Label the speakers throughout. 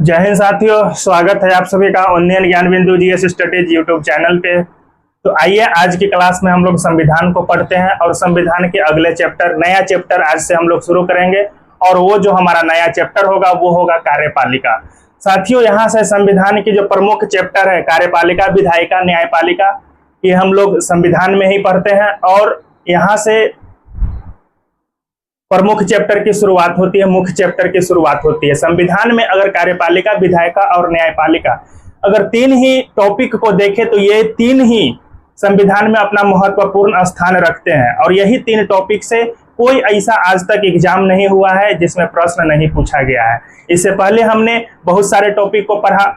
Speaker 1: जय हिंद साथियों, स्वागत है आप सभी का उन्नयन ज्ञान बिंदु जीएस स्टडीज यूट्यूब चैनल पे। तो आइए आज की क्लास में हम लोग संविधान को पढ़ते हैं और संविधान के अगले चैप्टर, नया चैप्टर आज से हम लोग शुरू करेंगे। और वो जो हमारा नया चैप्टर होगा वो होगा कार्यपालिका। साथियों, यहाँ से संविधान की जो प्रमुख चैप्टर है कार्यपालिका, विधायिका, न्यायपालिका, ये हम लोग संविधान में ही पढ़ते हैं। और यहाँ से प्रमुख चैप्टर की शुरुआत होती है, मुख्य चैप्टर की शुरुआत होती है। संविधान में अगर कार्यपालिका, विधायिका और न्यायपालिका, अगर तीन ही टॉपिक को देखें तो ये तीन ही संविधान में अपना महत्वपूर्ण स्थान रखते हैं। और यही तीन टॉपिक से कोई ऐसा आज तक एग्जाम नहीं हुआ है जिसमें प्रश्न नहीं पूछा गया है। इससे पहले हमने बहुत सारे टॉपिक को पढ़ा,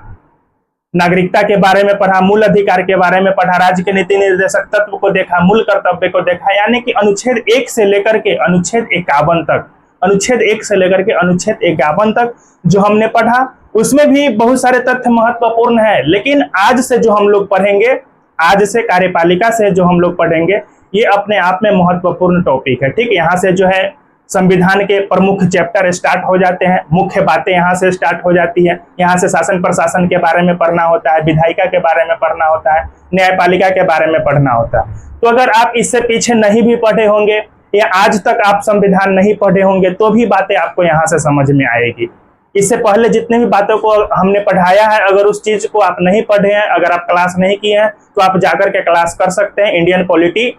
Speaker 1: नागरिकता के बारे में पढ़ा, मूल अधिकार के बारे में पढ़ा, राज्य के नीति निर्देशक तत्व को देखा, मूल कर्तव्य को देखा, यानी कि अनुच्छेद 1 से लेकर के अनुच्छेद 51 तक, अनुच्छेद 1 से लेकर के अनुच्छेद 51 तक जो हमने पढ़ा उसमें भी बहुत सारे तथ्य महत्वपूर्ण है। लेकिन आज से जो हम लोग पढ़ेंगे, आज से कार्यपालिका से जो हम लोग पढ़ेंगे, ये अपने आप में महत्वपूर्ण टॉपिक है। ठीक, यहाँ से जो है संविधान के प्रमुख चैप्टर स्टार्ट हो जाते हैं, मुख्य बातें यहाँ से स्टार्ट हो जाती है। यहाँ से शासन प्रशासन के बारे में पढ़ना होता है, विधायिका के बारे में पढ़ना होता है, न्यायपालिका के बारे में पढ़ना होता है। तो अगर आप इससे पीछे नहीं भी पढ़े होंगे या आज तक आप संविधान नहीं पढ़े होंगे तो भी बातें आपको यहाँ से समझ में आएगी। इससे पहले जितने भी बातों को हमने पढ़ाया है, अगर उस चीज को आप नहीं पढ़े हैं, अगर आप क्लास नहीं किए हैं तो आप जाकर के क्लास कर सकते हैं। इंडियन पॉलिटी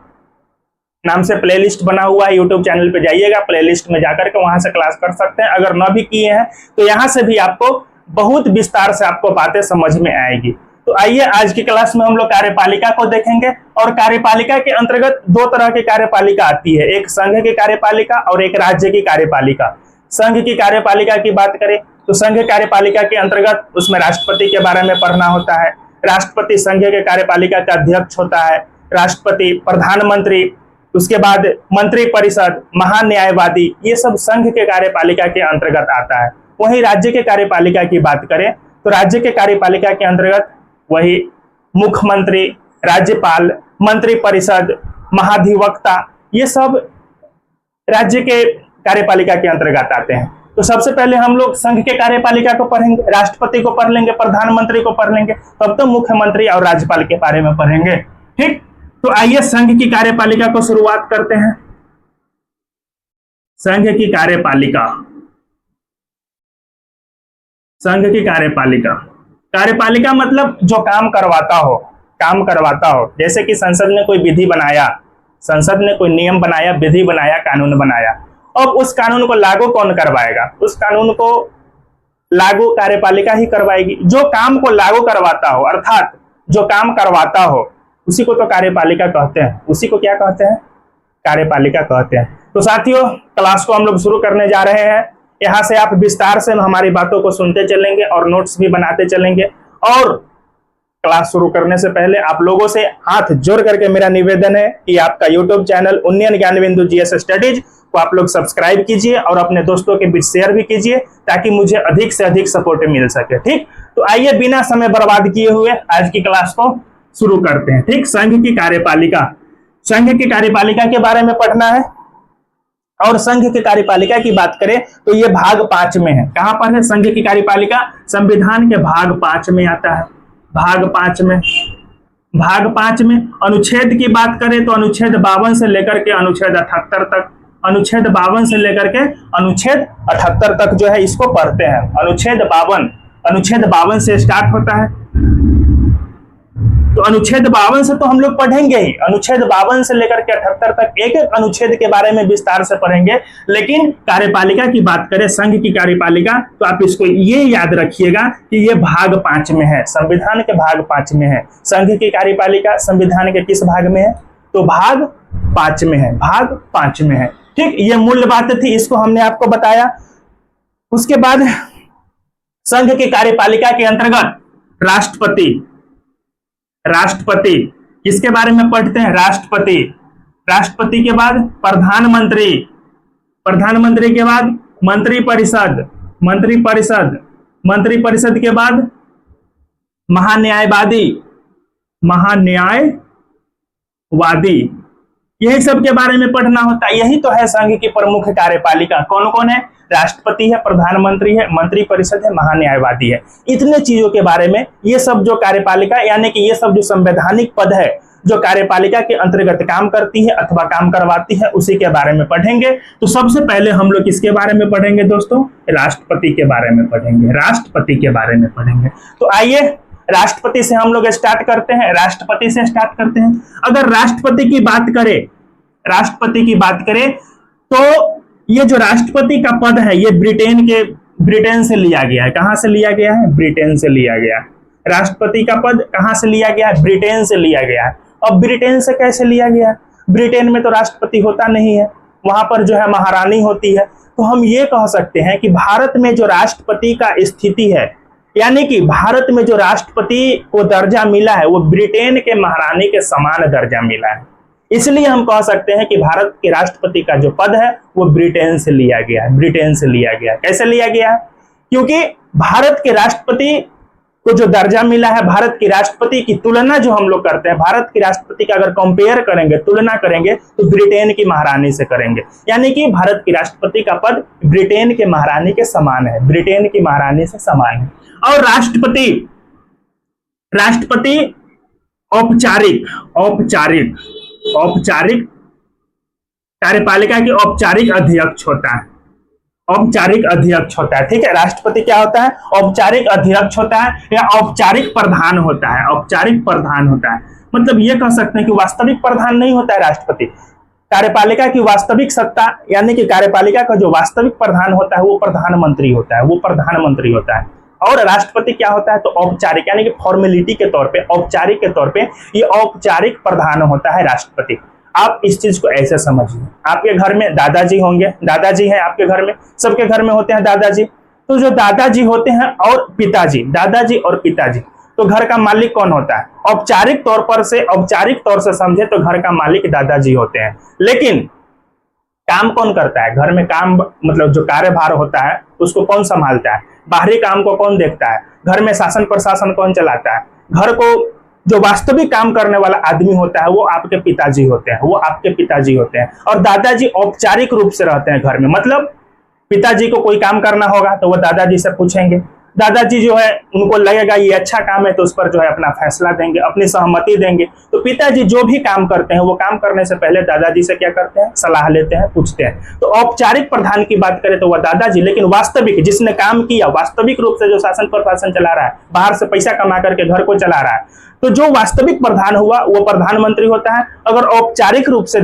Speaker 1: नाम से प्लेलिस्ट बना हुआ है, यूट्यूब चैनल पे जाइएगा, प्लेलिस्ट में जाकर के वहां से क्लास कर सकते हैं। अगर न भी किए हैं तो यहाँ से भी आपको बहुत विस्तार से आपको बातें समझ में आएगी। तो आइए आज की क्लास में हम लोग कार्यपालिका को देखेंगे। और कार्यपालिका के अंतर्गत दो तरह की कार्यपालिका आती है, एक संघ की कार्यपालिका और एक राज्य की कार्यपालिका। संघ की कार्यपालिका की बात करें तो संघ कार्यपालिका के अंतर्गत उसमें राष्ट्रपति के बारे में पढ़ना होता है। राष्ट्रपति संघ के कार्यपालिका का अध्यक्ष होता है, राष्ट्रपति, प्रधानमंत्री, उसके बाद मंत्री परिषद, महान्यायवादी, ये सब संघ के कार्यपालिका के अंतर्गत आता है। वहीं राज्य के कार्यपालिका की बात करें तो राज्य के कार्यपालिका के अंतर्गत वही मुख्यमंत्री, राज्यपाल, मंत्री परिषद, महाधिवक्ता, ये सब राज्य के कार्यपालिका के अंतर्गत आते हैं। तो सबसे पहले हम लोग संघ के कार्यपालिका को पढ़ेंगे, राष्ट्रपति को पढ़ लेंगे, प्रधानमंत्री को पढ़ लेंगे, तब तो मुख्यमंत्री और राज्यपाल के बारे में पढ़ेंगे। ठीक, तो आइए संघ की कार्यपालिका को शुरुआत करते हैं। संघ की कार्यपालिका, संघ की कार्यपालिका, कार्यपालिका मतलब जो काम करवाता हो, काम करवाता हो। जैसे कि संसद ने कोई विधि बनाया, संसद ने कोई नियम बनाया, विधि बनाया, कानून बनाया, अब उस कानून को लागू कौन करवाएगा? उस कानून को लागू कार्यपालिका ही करवाएगी। जो काम को लागू करवाता हो, अर्थात जो काम करवाता हो, उसी को तो कार्यपालिका कहते हैं। उसी को क्या कहते हैं? कार्यपालिका कहते हैं। तो साथियों, क्लास को हम लोग शुरू करने जा रहे हैं। यहाँ से आप विस्तार से हमारी बातों को सुनते चलेंगे और नोट्स भी बनाते चलेंगे। और क्लास शुरू करने से पहले आप लोगों से हाथ जोड़ करके मेरा निवेदन है कि आपका यूट्यूब चैनल उन्नयन ज्ञान बिंदु जीएस स्टडीज को आप लोग सब्सक्राइब कीजिए और अपने दोस्तों के बीच शेयर भी कीजिए ताकि मुझे अधिक से अधिक सपोर्ट मिल सके। ठीक, तो आइए बिना समय बर्बाद किए हुए आज की क्लास को शुरू करते हैं। ठीक, संघ की कार्यपालिका, संघ की कार्यपालिका के बारे में पढ़ना है। और संघ की कार्यपालिका की बात करें तो ये भाग 5 में है। कहां पर है संघ की कार्यपालिका? संविधान के भाग 5 में आता है। भाग 5 में, भाग 5 में अनुच्छेद की बात करें तो अनुच्छेद 52 से लेकर के अनुच्छेद 78 तक, अनुच्छेद 52 से लेकर के अनुच्छेद 78 तक जो है इसको पढ़ते हैं। अनुच्छेद 52 से स्टार्ट होता है। तो अनुच्छेद 52 से तो हम लोग पढ़ेंगे ही, अनुच्छेद 52 से लेकर के 78 तक एक एक अनुच्छेद के बारे में विस्तार से पढ़ेंगे। लेकिन कार्यपालिका की बात करें, संघ की कार्यपालिका, तो आप इसको ये याद रखिएगा कि ये भाग 5 में है, संविधान के भाग 5 में है। संघ की कार्यपालिका संविधान के किस भाग में है? तो भाग 5 में है, भाग 5 में है। ठीक, ये मूल बात थी, इसको हमने आपको बताया। उसके बाद संघ की कार्यपालिका के अंतर्गत राष्ट्रपति, राष्ट्रपति किसके बारे में पढ़ते हैं? राष्ट्रपति, राष्ट्रपति के बाद प्रधानमंत्री, प्रधानमंत्री के बाद मंत्री परिषद, मंत्री परिषद, मंत्री परिषद के बाद महान्यायवादी, महान्यायवादी, यही सब के बारे में पढ़ना होता है। यही तो है संघ की प्रमुख कार्यपालिका। कौन कौन है? राष्ट्रपति है, प्रधानमंत्री है, मंत्रिपरिषद है, महान्यायवादी है। इतने चीजों के बारे में ये सब जो कार्यपालिका यानी कि ये सब जो संवैधानिक पद है जो कार्यपालिका के अंतर्गत काम करती है अथवा काम करवाती है, उसी के बारे में पढ़ेंगे। तो सबसे पहले हम लोग किसके बारे में पढ़ेंगे दोस्तों? राष्ट्रपति के बारे में पढ़ेंगे, राष्ट्रपति के बारे में पढ़ेंगे। तो आइए राष्ट्रपति से हम लोग स्टार्ट करते हैं, राष्ट्रपति से स्टार्ट करते हैं। अगर राष्ट्रपति की बात करें, राष्ट्रपति की बात करें तो ये जो राष्ट्रपति का पद है ये ब्रिटेन से लिया गया है। कहां से लिया गया है? ब्रिटेन से लिया गया है। राष्ट्रपति का पद कहां से लिया गया है? ब्रिटेन से लिया गया है। अब ब्रिटेन से कैसे लिया गया? ब्रिटेन में तो राष्ट्रपति होता नहीं है, वहां पर जो है महारानी होती है। तो हम ये कह सकते हैं कि भारत में जो राष्ट्रपति का स्थिति है, यानी कि भारत में जो राष्ट्रपति को दर्जा मिला है वो ब्रिटेन के महारानी के समान दर्जा मिला है। इसलिए हम कह सकते हैं कि भारत के राष्ट्रपति का जो पद है वो ब्रिटेन से लिया गया है, ब्रिटेन से लिया गया है। कैसे लिया गया है? क्योंकि भारत के राष्ट्रपति को जो दर्जा मिला है, भारत की राष्ट्रपति की तुलना जो हम लोग करते हैं, भारत की राष्ट्रपति का अगर कंपेयर करेंगे, तुलना करेंगे तो ब्रिटेन की महारानी से करेंगे। यानी कि भारत की राष्ट्रपति का पद ब्रिटेन के महारानी के समान है, ब्रिटेन की महारानी से समान है। और राष्ट्रपति औपचारिक कार्यपालिका के औपचारिक अध्यक्ष होता है, औपचारिक अध्यक्ष होता है। ठीक है, राष्ट्रपति क्या होता है? औपचारिक अध्यक्ष होता है या औपचारिक प्रधान होता है, औपचारिक प्रधान होता है। मतलब ये कह सकते हैं कि वास्तविक प्रधान नहीं होता है राष्ट्रपति। कार्यपालिका की वास्तविक सत्ता यानी कि कार्यपालिका का जो वास्तविक प्रधान होता है वो प्रधानमंत्री होता है, वो प्रधानमंत्री होता है। और राष्ट्रपति क्या होता है? तो औपचारिक यानी कि फॉर्मेलिटी के तौर पे, औपचारिक के तौर पे ये औपचारिक प्रधान होता है राष्ट्रपति। आप इस चीज को ऐसे समझिए, आपके घर में दादाजी होंगे, दादाजी हैं आपके घर में, सबके घर में होते हैं दादाजी। तो जो दादाजी होते हैं और पिताजी, दादाजी और पिताजी, तो घर का मालिक कौन होता है? औपचारिक तौर से समझे तो घर का मालिक दादाजी होते हैं। लेकिन काम कौन करता है घर में? काम मतलब जो कार्यभार होता है उसको कौन संभालता है? बाहरी काम को कौन देखता है? घर में शासन प्रशासन कौन चलाता है? घर को जो वास्तविक काम करने वाला आदमी होता है वो आपके पिताजी होते हैं, वो आपके पिताजी होते हैं। और दादाजी औपचारिक रूप से रहते हैं घर में। मतलब पिताजी को कोई काम करना होगा तो वो दादाजी से पूछेंगे, दादाजी जो है उनको लगेगा ये अच्छा काम है तो उस पर जो है अपना फैसला देंगे, अपनी सहमति देंगे। तो पिताजी जो भी काम करते हैं वो काम करने से पहले दादाजी से क्या करते हैं? सलाह लेते हैं, पूछते हैं। तो औपचारिक प्रधान की बात करें तो वह दादाजी, लेकिन वास्तविक जिसने काम किया, वास्तविक रूप से जो शासन प्रशासन चला रहा है, बाहर से पैसा कमा करके घर को चला रहा है, तो जो वास्तविक प्रधान हुआ वो प्रधानमंत्री होता है। अगर औपचारिक रूप से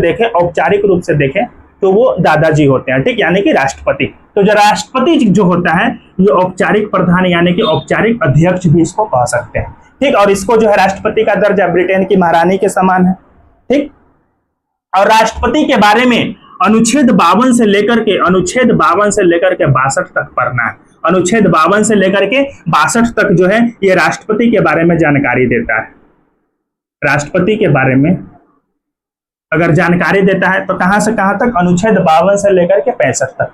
Speaker 1: देखें तो वो दादाजी होते हैं। ठीक, यानी कि राष्ट्रपति। तो जो राष्ट्रपति जो होता है ये औपचारिक प्रधान यानी कि औपचारिक अध्यक्ष भी इसको कह सकते हैं। ठीक, और इसको जो है राष्ट्रपति का दर्जा ब्रिटेन की महारानी के समान है। ठीक, और राष्ट्रपति के बारे में अनुच्छेद 52 से लेकर के 62 तक पढ़ना है। अनुच्छेद 52 से लेकर के 62 तक जो है ये राष्ट्रपति के बारे में जानकारी देता है। राष्ट्रपति के बारे में अगर जानकारी देता है तो कहां से कहां तक? अनुच्छेद 52 से लेकर के 65 तक,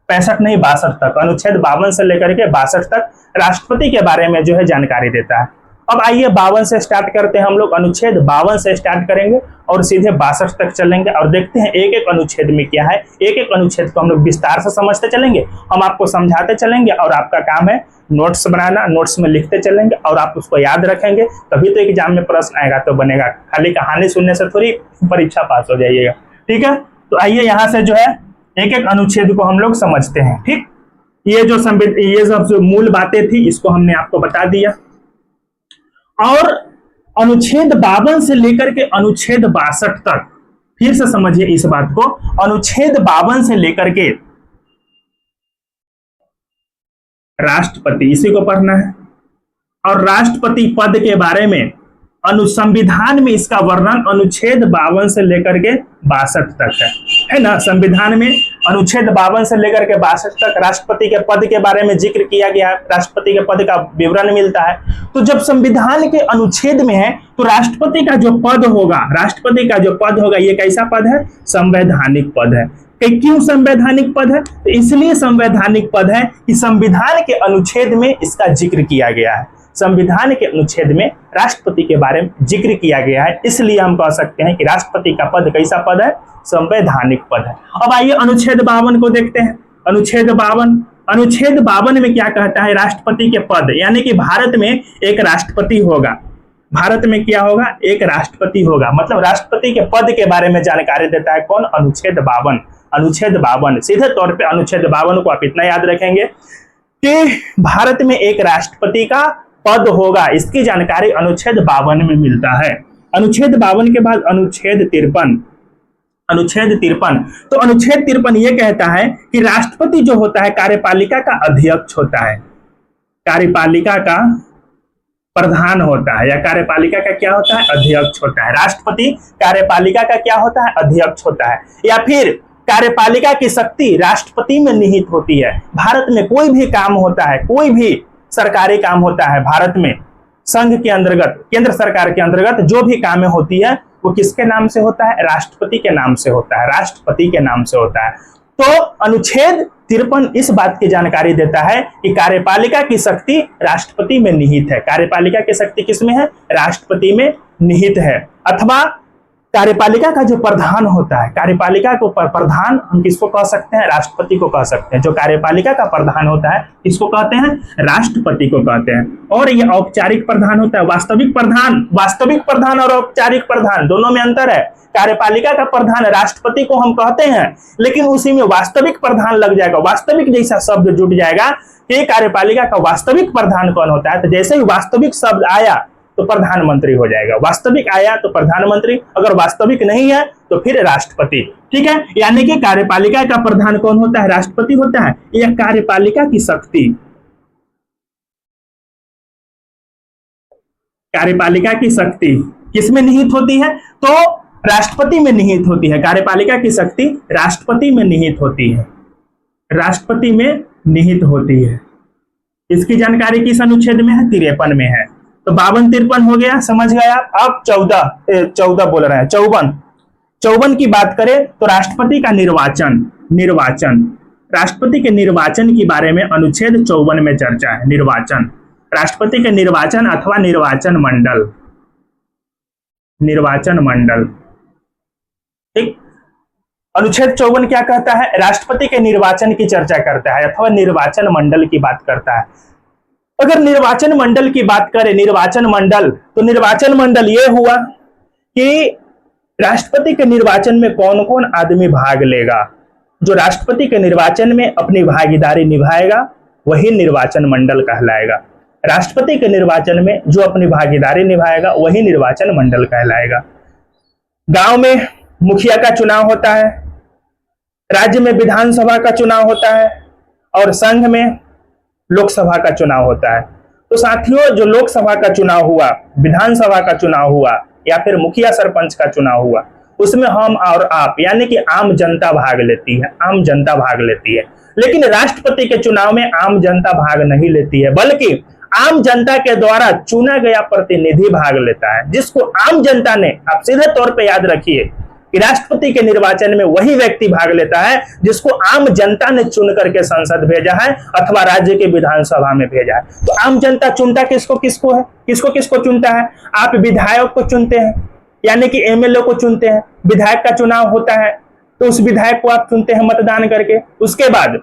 Speaker 1: 62 तक, अनुच्छेद 52 से लेकर के 62 तक राष्ट्रपति के बारे में जो है जानकारी देता है। अब आइए 52 से स्टार्ट करते हैं हम लोग, अनुच्छेद 52 से स्टार्ट करेंगे और सीधे 62 तक चलेंगे और देखते हैं एक एक अनुच्छेद में क्या है। एक एक अनुच्छेद को हम लोग विस्तार से समझते चलेंगे, हम आपको समझाते चलेंगे और आपका काम है नोट्स बनाना, नोट्स में लिखते चलेंगे और आप उसको याद रखेंगे, तभी तो एग्जाम में प्रश्न आएगा तो बनेगा। खाली कहानी सुनने से थोड़ी परीक्षा पास हो जाइएगा। ठीक है, तो आइए यहाँ से जो है एक एक अनुच्छेद को हम लोग समझते हैं। ठीक, ये सब जो मूल बातें थी इसको हमने आपको बता दिया। और अनुच्छेद 52 से लेकर के अनुच्छेद 62 तक, फिर से समझिए इस बात को, अनुच्छेद 52 से लेकर के राष्ट्रपति, इसी को पढ़ना है। और राष्ट्रपति पद के बारे में संविधान में इसका वर्णन अनुच्छेद 52 से लेकर के 62 तक है ना। संविधान में अनुच्छेद 52 से लेकर के 62 तक राष्ट्रपति के पद के बारे में जिक्र किया गया है, राष्ट्रपति के पद का विवरण मिलता है। तो जब संविधान के अनुच्छेद में है तो राष्ट्रपति का जो पद होगा, राष्ट्रपति का जो पद होगा ये कैसा पद है? संवैधानिक पद है। क्यों संवैधानिक पद है? तो इसलिए संवैधानिक पद है कि संविधान के अनुच्छेद में इसका जिक्र किया गया है, संविधान के अनुच्छेद में राष्ट्रपति के बारे में जिक्र किया गया है, इसलिए हम कह सकते हैं कि राष्ट्रपति का पद कैसा पद है? संवैधानिक पद है। अब आइए अनुच्छेद 52 को देखते हैं। अनुच्छेद 52 में क्या कहता है? राष्ट्रपति के पद, यानी कि भारत में एक राष्ट्रपति होगा। भारत में क्या होगा? एक राष्ट्रपति होगा। मतलब राष्ट्रपति के पद के बारे में जानकारी देता है कौन? अनुच्छेद 52। अनुच्छेद 52 सीधे तौर पे अनुच्छेद 52 को आप इतना याद रखेंगे कि भारत में एक राष्ट्रपति का पद होगा, इसकी जानकारी अनुच्छेद 52 में मिलता है। अनुच्छेद 52 के बाद अनुच्छेद 53। अनुच्छेद 53, तो अनुच्छेद 53 ये कहता है कि राष्ट्रपति जो होता है कार्यपालिका का अध्यक्ष होता है, कार्यपालिका का प्रधान होता है, या कार्यपालिका का क्या होता है? अध्यक्ष होता है। राष्ट्रपति कार्यपालिका का क्या होता है? अध्यक्ष होता है। या फिर कार्यपालिका की शक्ति राष्ट्रपति में निहित होती है। भारत में कोई भी काम होता है, कोई भी सरकारी काम होता है भारत में, संघ के अंतर्गत, केंद्र सरकार के अंतर्गत जो भी कामें होती है वो किसके नाम से होता है? राष्ट्रपति के नाम से होता है, राष्ट्रपति के नाम से होता है। तो अनुच्छेद 53 इस बात की जानकारी देता है कि कार्यपालिका की शक्ति राष्ट्रपति में निहित है। कार्यपालिका की शक्ति किसमें है? राष्ट्रपति में निहित है। अथवा कार्यपालिका का जो प्रधान होता है, कार्यपालिका को प्रधान हम किसको कह सकते हैं? राष्ट्रपति को कह सकते हैं। जो कार्यपालिका का प्रधान होता है किसको कहते हैं? राष्ट्रपति को कहते हैं। और ये औपचारिक प्रधान होता है। वास्तविक प्रधान और औपचारिक प्रधान दोनों में अंतर है। कार्यपालिका का प्रधान राष्ट्रपति को हम कहते हैं, लेकिन उसी में वास्तविक प्रधान लग जाएगा, वास्तविक जैसा शब्द जुट जाएगा कि कार्यपालिका का वास्तविक प्रधान कौन होता है। तो जैसे ही वास्तविक शब्द आया तो प्रधानमंत्री हो जाएगा, वास्तविक आया तो प्रधानमंत्री, अगर वास्तविक नहीं है तो फिर राष्ट्रपति। ठीक है, यानी कि कार्यपालिका का प्रधान कौन होता है? राष्ट्रपति होता है। यह कार्यपालिका की शक्ति, कार्यपालिका की शक्ति किसमें निहित होती है? तो राष्ट्रपति में निहित होती है। कार्यपालिका की शक्ति राष्ट्रपति में निहित होती है, राष्ट्रपति में निहित होती है। इसकी जानकारी किस अनुच्छेद में है? 53 में है। तो 52-53 हो गया, समझ गया। अब 14 बोल रहे हैं, 54 की बात करें तो राष्ट्रपति का निर्वाचन, राष्ट्रपति के निर्वाचन के बारे में अनुच्छेद 54 में चर्चा है। निर्वाचन, राष्ट्रपति के निर्वाचन अथवा निर्वाचन मंडल। ठीक, अनुच्छेद 54 क्या कहता है? राष्ट्रपति के निर्वाचन की चर्चा करता है अथवा निर्वाचन मंडल की बात करता है। अगर निर्वाचन मंडल की बात करें, निर्वाचन मंडल, तो निर्वाचन मंडल ये हुआ कि राष्ट्रपति के निर्वाचन में कौन कौन आदमी भाग लेगा। जो राष्ट्रपति के निर्वाचन में अपनी भागीदारी निभाएगा वही निर्वाचन मंडल कहलाएगा। राष्ट्रपति के निर्वाचन में जो अपनी भागीदारी निभाएगा वही निर्वाचन मंडल कहलाएगा। गांव में मुखिया का चुनाव होता है, राज्य में विधानसभा का चुनाव होता है और संघ में लोकसभा का चुनाव होता है। तो साथियों, जो लोकसभा का चुनाव हुआ, विधानसभा का चुनाव हुआ या फिर मुखिया सरपंच का चुनाव हुआ, उसमें हम और आप यानी कि आम जनता भाग लेती है, आम जनता भाग लेती है। लेकिन राष्ट्रपति के चुनाव में आम जनता भाग नहीं लेती है, बल्कि आम जनता के द्वारा चुना गया प्रतिनिधि भाग लेता है, जिसको आम जनता ने, आप सीधे तौर पे याद रखिए कि राष्ट्रपति के निर्वाचन में वही व्यक्ति भाग लेता है जिसको आम जनता ने चुन करके संसद भेजा है अथवा राज्य के विधानसभा में भेजा है। तो आम जनता चुनता किसको किसको है? किसको चुनता है? आप विधायक को चुनते हैं, यानी कि एमएलए को चुनते हैं। विधायक का चुनाव होता है तो उस विधायक को आप चुनते हैं मतदान करके। उसके बाद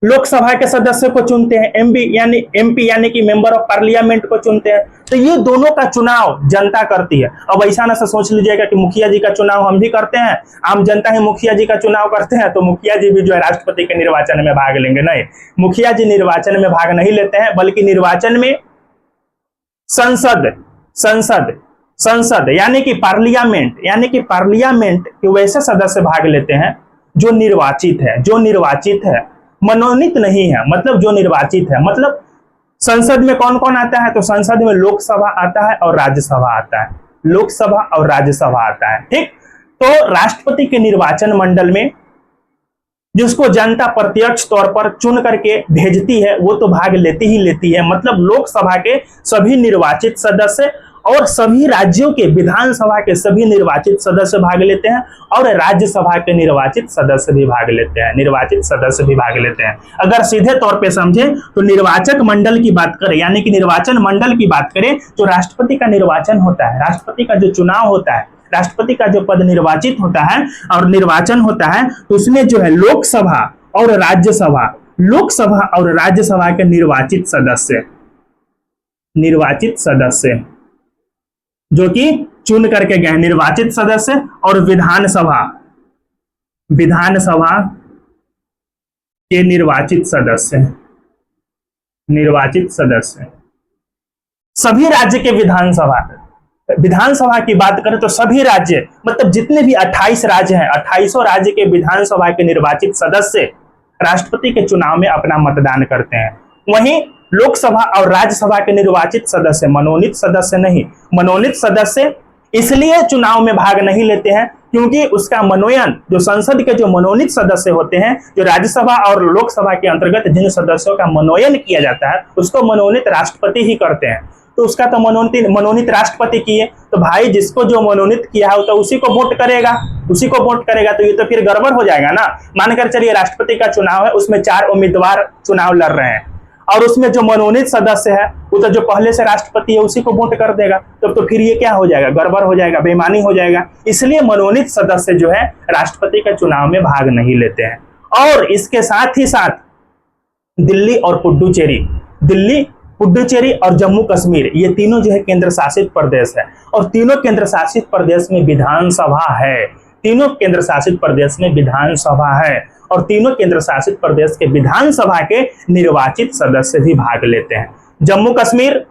Speaker 1: लोकसभा के सदस्य को चुनते हैं, एमपी यानी कि मेंबर ऑफ पार्लियामेंट को चुनते हैं। तो ये दोनों का चुनाव जनता करती है। अब ऐसा ना सोच लीजिएगा कि मुखिया जी का चुनाव हम भी करते हैं, आम जनता ही मुखिया जी का चुनाव करते हैं तो मुखिया जी भी जो है राष्ट्रपति के निर्वाचन में भाग लेंगे। नहीं, मुखिया जी निर्वाचन में भाग नहीं लेते हैं, बल्कि निर्वाचन में संसद यानी कि पार्लियामेंट के वैसे सदस्य भाग लेते हैं जो निर्वाचित है, मनोनीत नहीं है। मतलब जो निर्वाचित है, मतलब संसद में कौन कौन आता है? तो संसद में लोकसभा आता है और राज्यसभा आता है, लोकसभा और राज्यसभा आता है। ठीक, तो राष्ट्रपति के निर्वाचन मंडल में जिसको जनता प्रत्यक्ष तौर पर चुन करके भेजती है वो तो भाग लेती ही लेती है। मतलब लोकसभा के सभी निर्वाचित सदस्य और सभी राज्यों के विधानसभा के सभी निर्वाचित सदस्य भाग लेते हैं और राज्यसभा के निर्वाचित सदस्य भी भाग लेते हैं, निर्वाचित सदस्य भी भाग लेते हैं। अगर सीधे तौर पे समझें तो निर्वाचक मंडल की बात करें, यानी कि निर्वाचन मंडल की बात करें, तो राष्ट्रपति का निर्वाचन होता है, राष्ट्रपति का जो चुनाव होता है, राष्ट्रपति का जो पद निर्वाचित होता है और निर्वाचन होता है, तो उसमें जो है लोकसभा और राज्यसभा, लोकसभा और राज्यसभा के निर्वाचित सदस्य जो कि चुन करके गए, निर्वाचित सदस्य और विधानसभा के निर्वाचित सदस्य सभी राज्य के विधानसभा की बात करें तो सभी राज्य, मतलब जितने भी 28 राज्य हैं, 28 राज्य के विधानसभा के निर्वाचित सदस्य राष्ट्रपति के चुनाव में अपना मतदान करते हैं। वहीं लोकसभा और राज्यसभा के निर्वाचित सदस्य, मनोनीत सदस्य नहीं, मनोनीत सदस्य इसलिए चुनाव में भाग नहीं लेते हैं क्योंकि उसका मनोनयन, जो संसद के जो मनोनीत सदस्य होते हैं, जो राज्यसभा और लोकसभा के अंतर्गत जिन सदस्यों का मनोनयन किया जाता है उसको मनोनीत राष्ट्रपति ही करते हैं। तो उसका तो मनोनीत राष्ट्रपति किए, तो भाई जिसको जो मनोनीत किया हो तो उसी को वोट करेगा, तो ये तो फिर गड़बड़ हो जाएगा ना। मानकर चलिए राष्ट्रपति का चुनाव है, उसमें 4 उम्मीदवार चुनाव लड़ रहे हैं और उसमें जो मनोनीत सदस्य है वो तो जो पहले से राष्ट्रपति है उसी को वोट कर देगा, तो फिर ये क्या हो जाएगा, गड़बड़ हो जाएगा, बेईमानी हो जाएगा। इसलिए मनोनीत सदस्य जो है राष्ट्रपति के चुनाव में भाग नहीं लेते हैं। और इसके साथ ही साथ दिल्ली पुडुचेरी और जम्मू कश्मीर, ये तीनों जो है केंद्र शासित प्रदेश है और तीनों केंद्र शासित प्रदेश में विधानसभा है, और तीनों केंद्र शासित प्रदेश के विधानसभा के निर्वाचित सदस्य भी भाग लेते हैं। जम्मू कश्मीर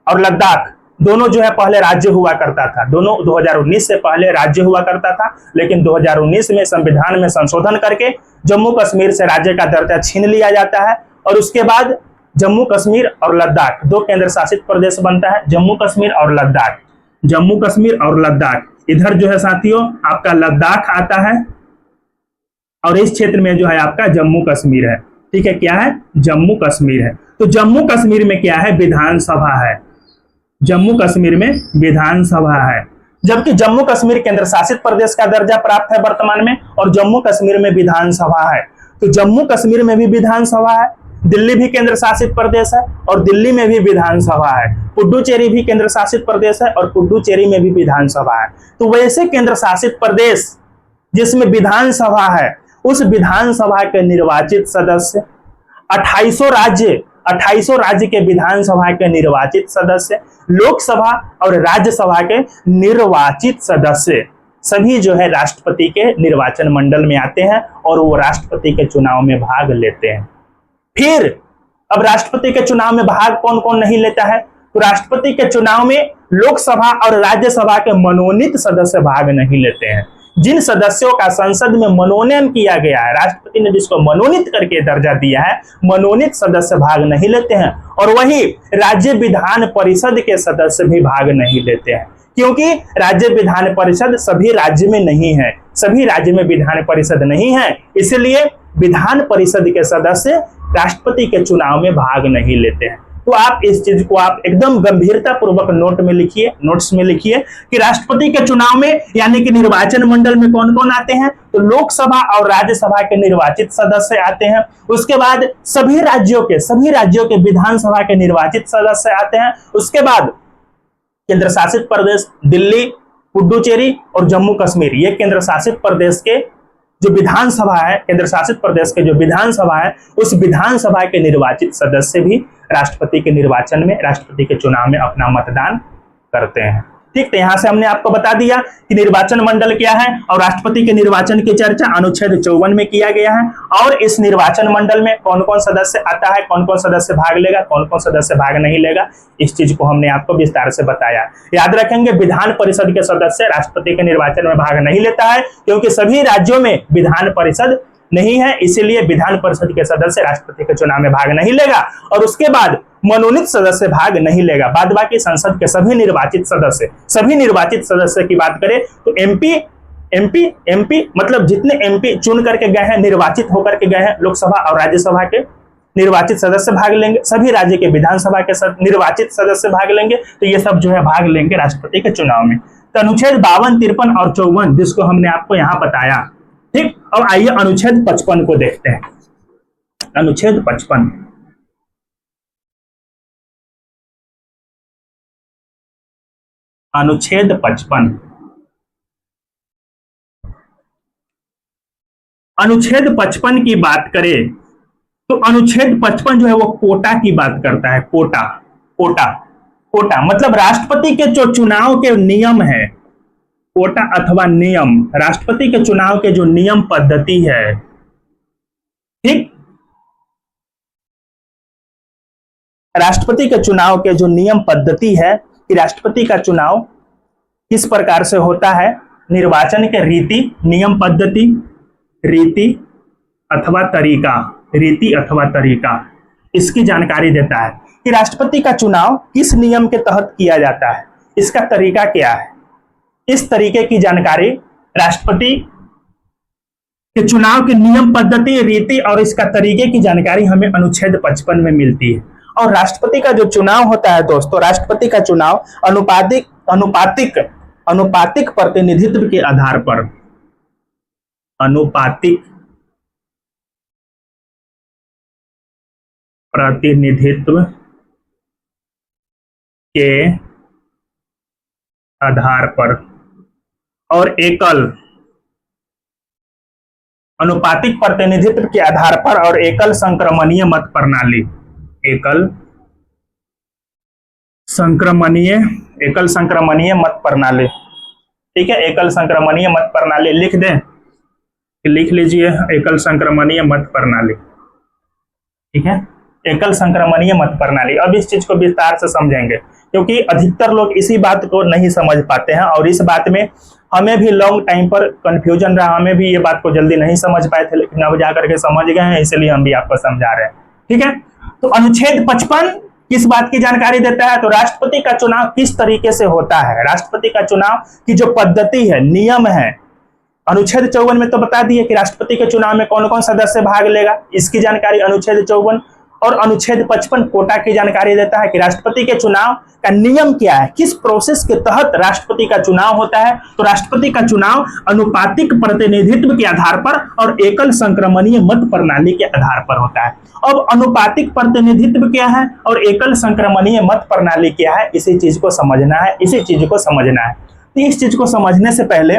Speaker 1: और लद्दाख दोनों जो है पहले राज्य हुआ करता था, दोनों 2019 से पहले राज्य हुआ करता था, लेकिन 2019 में संविधान में संशोधन करके जम्मू कश्मीर से राज्य का दर्जा छीन लिया जाता है और उसके बाद जम्मू कश्मीर और लद्दाख 2 केंद्र शासित प्रदेश बनता है। जम्मू कश्मीर और लद्दाख, इधर जो है साथियों आपका लद्दाख आता है और इस क्षेत्र में जो है आपका जम्मू कश्मीर है। ठीक है, क्या है, जम्मू कश्मीर है। तो जम्मू कश्मीर में क्या है, विधानसभा है, जबकि जम्मू कश्मीर केंद्र शासित प्रदेश का दर्जा प्राप्त है वर्तमान में और जम्मू कश्मीर में विधानसभा है। तो जम्मू कश्मीर में भी विधानसभा है, दिल्ली भी केंद्र शासित प्रदेश है और दिल्ली में भी विधानसभा है, पुडुचेरी भी केंद्र शासित प्रदेश है और पुडुचेरी में भी विधानसभा है। तो वैसे केंद्र शासित प्रदेश जिसमें विधानसभा है, उस विधानसभा के निर्वाचित सदस्य 28 राज्य के विधानसभा के निर्वाचित सदस्य, लोकसभा और राज्यसभा के निर्वाचित सदस्य सभी जो है राष्ट्रपति के निर्वाचन मंडल में आते हैं और वो राष्ट्रपति के चुनाव में भाग लेते हैं। फिर अब राष्ट्रपति के चुनाव में भाग कौन कौन नहीं लेता है, तो राष्ट्रपति के चुनाव में लोकसभा और राज्यसभा के मनोनीत सदस्य भाग नहीं लेते हैं। जिन सदस्यों का संसद में मनोनयन किया गया है, राष्ट्रपति ने जिसको मनोनीत करके दर्जा दिया है, मनोनीत सदस्य भाग नहीं लेते हैं। और वही राज्य विधान परिषद के सदस्य भी भाग नहीं लेते हैं, क्योंकि राज्य विधान परिषद सभी राज्य में नहीं है, सभी राज्य में विधान परिषद नहीं है, इसलिए विधान परिषद के सदस्य राष्ट्रपति के चुनाव में भाग नहीं लेते हैं। तो आप इस चीज को आप एकदम गंभीरता पूर्वक नोट्स में लिखिए कि राष्ट्रपति के चुनाव में यानी कि निर्वाचन मंडल में कौन कौन आते हैं, तो लोकसभा और राज्यसभा के निर्वाचित सदस्य आते हैं। उसके बाद सभी राज्यों के विधानसभा के निर्वाचित सदस्य आते हैं। उसके बाद केंद्र शासित प्रदेश दिल्ली, पुडुचेरी और जम्मू कश्मीर, ये केंद्र शासित प्रदेश के जो विधानसभा है, केंद्र शासित प्रदेश के जो विधानसभा है, उस विधानसभा के निर्वाचित सदस्य भी राष्ट्रपति के निर्वाचन में, राष्ट्रपति के चुनाव में अपना मतदान करते हैं। ठीक, तो यहां से हमने आपको बता दिया कि निर्वाचन मंडल क्या है और राष्ट्रपति के निर्वाचन की चर्चा अनुच्छेद 54 में किया गया है। और इस निर्वाचन मंडल में कौन कौन सदस्य आता है, कौन कौन सदस्य भाग लेगा, कौन कौन सदस्य भाग नहीं लेगा, इस चीज को हमने आपको विस्तार से बताया। याद रखेंगे, विधान परिषद के सदस्य राष्ट्रपति के निर्वाचन में भाग नहीं लेता है, क्योंकि सभी राज्यों में विधान परिषद नहीं है, इसीलिए विधान परिषद के सदस्य राष्ट्रपति के चुनाव में भाग नहीं लेगा। और उसके बाद मनोनीत सदस्य भाग नहीं लेगा। बाद बाकी संसद के सभी निर्वाचित सदस्य की बात करें तो एमपी एमपी एमपी मतलब जितने एमपी चुन करके गए हैं, निर्वाचित होकर के गए हैं लोकसभा और राज्यसभा के, निर्वाचित सदस्य भाग लेंगे, सभी राज्य के विधानसभा के निर्वाचित सदस्य भाग लेंगे, तो ये सब जो है भाग लेंगे राष्ट्रपति के चुनाव में। तो अनुच्छेद 52, 53 और 54 जिसको हमने आपको यहां बताया, ठीक। अब आइए अनुच्छेद 55 को देखते हैं। अनुच्छेद 55, अनुच्छेद 55, अनुच्छेद 55 की बात करें तो अनुच्छेद 55 जो है वो कोटा की बात करता है। कोटा, कोटा, कोटा मतलब राष्ट्रपति के जो चुनाव के नियम है, कोटा अथवा नियम, राष्ट्रपति के चुनाव के जो नियम पद्धति है, ठीक, राष्ट्रपति के चुनाव के जो नियम पद्धति है कि राष्ट्रपति का चुनाव किस प्रकार से होता है, निर्वाचन के रीति, नियम पद्धति, रीति अथवा तरीका, रीति अथवा तरीका, इसकी जानकारी देता है कि राष्ट्रपति का चुनाव किस नियम के तहत किया जाता है, इसका तरीका क्या है। इस तरीके की जानकारी राष्ट्रपति के चुनाव के नियम पद्धति, रीति और इसका तरीके की जानकारी हमें अनुच्छेद 55 में मिलती है। और राष्ट्रपति का जो चुनाव होता है दोस्तों, राष्ट्रपति का चुनाव अनुपातिक प्रतिनिधित्व के आधार पर, अनुपातिक प्रतिनिधित्व के आधार पर और एकल, अनुपातिक प्रतिनिधित्व के आधार पर और एकल संक्रमणीय मत प्रणाली, एकल संक्रमणीय मत प्रणाली, ठीक है। एकल संक्रमणीय मत प्रणाली लिख दें, लिख लीजिए, एकल संक्रमणीय मत प्रणाली, ठीक है, एकल संक्रमणीय मत प्रणाली। अब इस चीज को विस्तार से समझेंगे क्योंकि अधिकतर लोग इसी बात को नहीं समझ पाते हैं और इस बात में हमें भी लॉन्ग टाइम पर कंफ्यूजन रहा, हमें भी ये बात को जल्दी नहीं समझ पाए थे, लेकिन अब जाकर के समझ गए हैं, इसलिए हम भी आपको समझा रहे हैं, ठीक है। तो अनुच्छेद 55 किस बात की जानकारी देता है, तो राष्ट्रपति का चुनाव किस तरीके से होता है, राष्ट्रपति का चुनाव की जो पद्धति है, नियम है। अनुच्छेद 54 में तो बता दिए कि राष्ट्रपति के चुनाव में कौन कौन सदस्य भाग लेगा, इसकी जानकारी अनुच्छेद 54। और अनुच्छेद 55 कोटा की जानकारी देता है कि राष्ट्रपति के चुनाव का नियम क्या है, किस प्रोसेस के तहत राष्ट्रपति का चुनाव होता है। तो राष्ट्रपति का चुनाव अनुपातिक प्रतिनिधित्व के आधार पर और एकल संक्रमणीय मत प्रणाली के आधार पर होता है। अब अनुपातिक प्रतिनिधित्व क्या है और एकल संक्रमणीय मत प्रणाली क्या है, इसी चीज को समझना है, इसी चीज को समझना है। तो इस चीज को समझने से पहले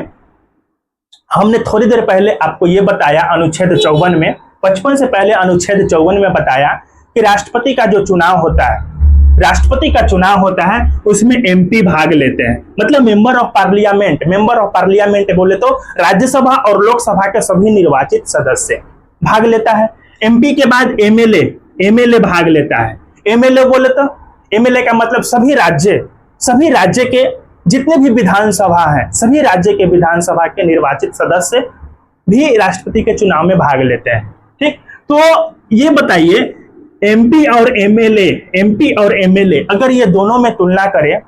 Speaker 1: हमने थोड़ी देर पहले आपको यह बताया अनुच्छेद 54 में, 55 से पहले अनुच्छेद 54 में बताया कि राष्ट्रपति का जो चुनाव होता है, राष्ट्रपति का चुनाव होता है उसमें एमपी भाग लेते हैं, मतलब member of parliament. Member of parliament बोले तो राज्यसभा और लोकसभा के सभी निर्वाचित सदस्य भाग लेता है। एमपी के बाद एमएलए भाग लेता है। एमएलए बोले तो एमएलए का मतलब सभी राज्य के जितने भी विधानसभा हैं, सभी राज्य के विधानसभा के निर्वाचित सदस्य भी राष्ट्रपति के चुनाव में भाग लेते हैं, ठीक। तो ये बताइए एमपी और एमएलए अगर ये दोनों में तुलना करें,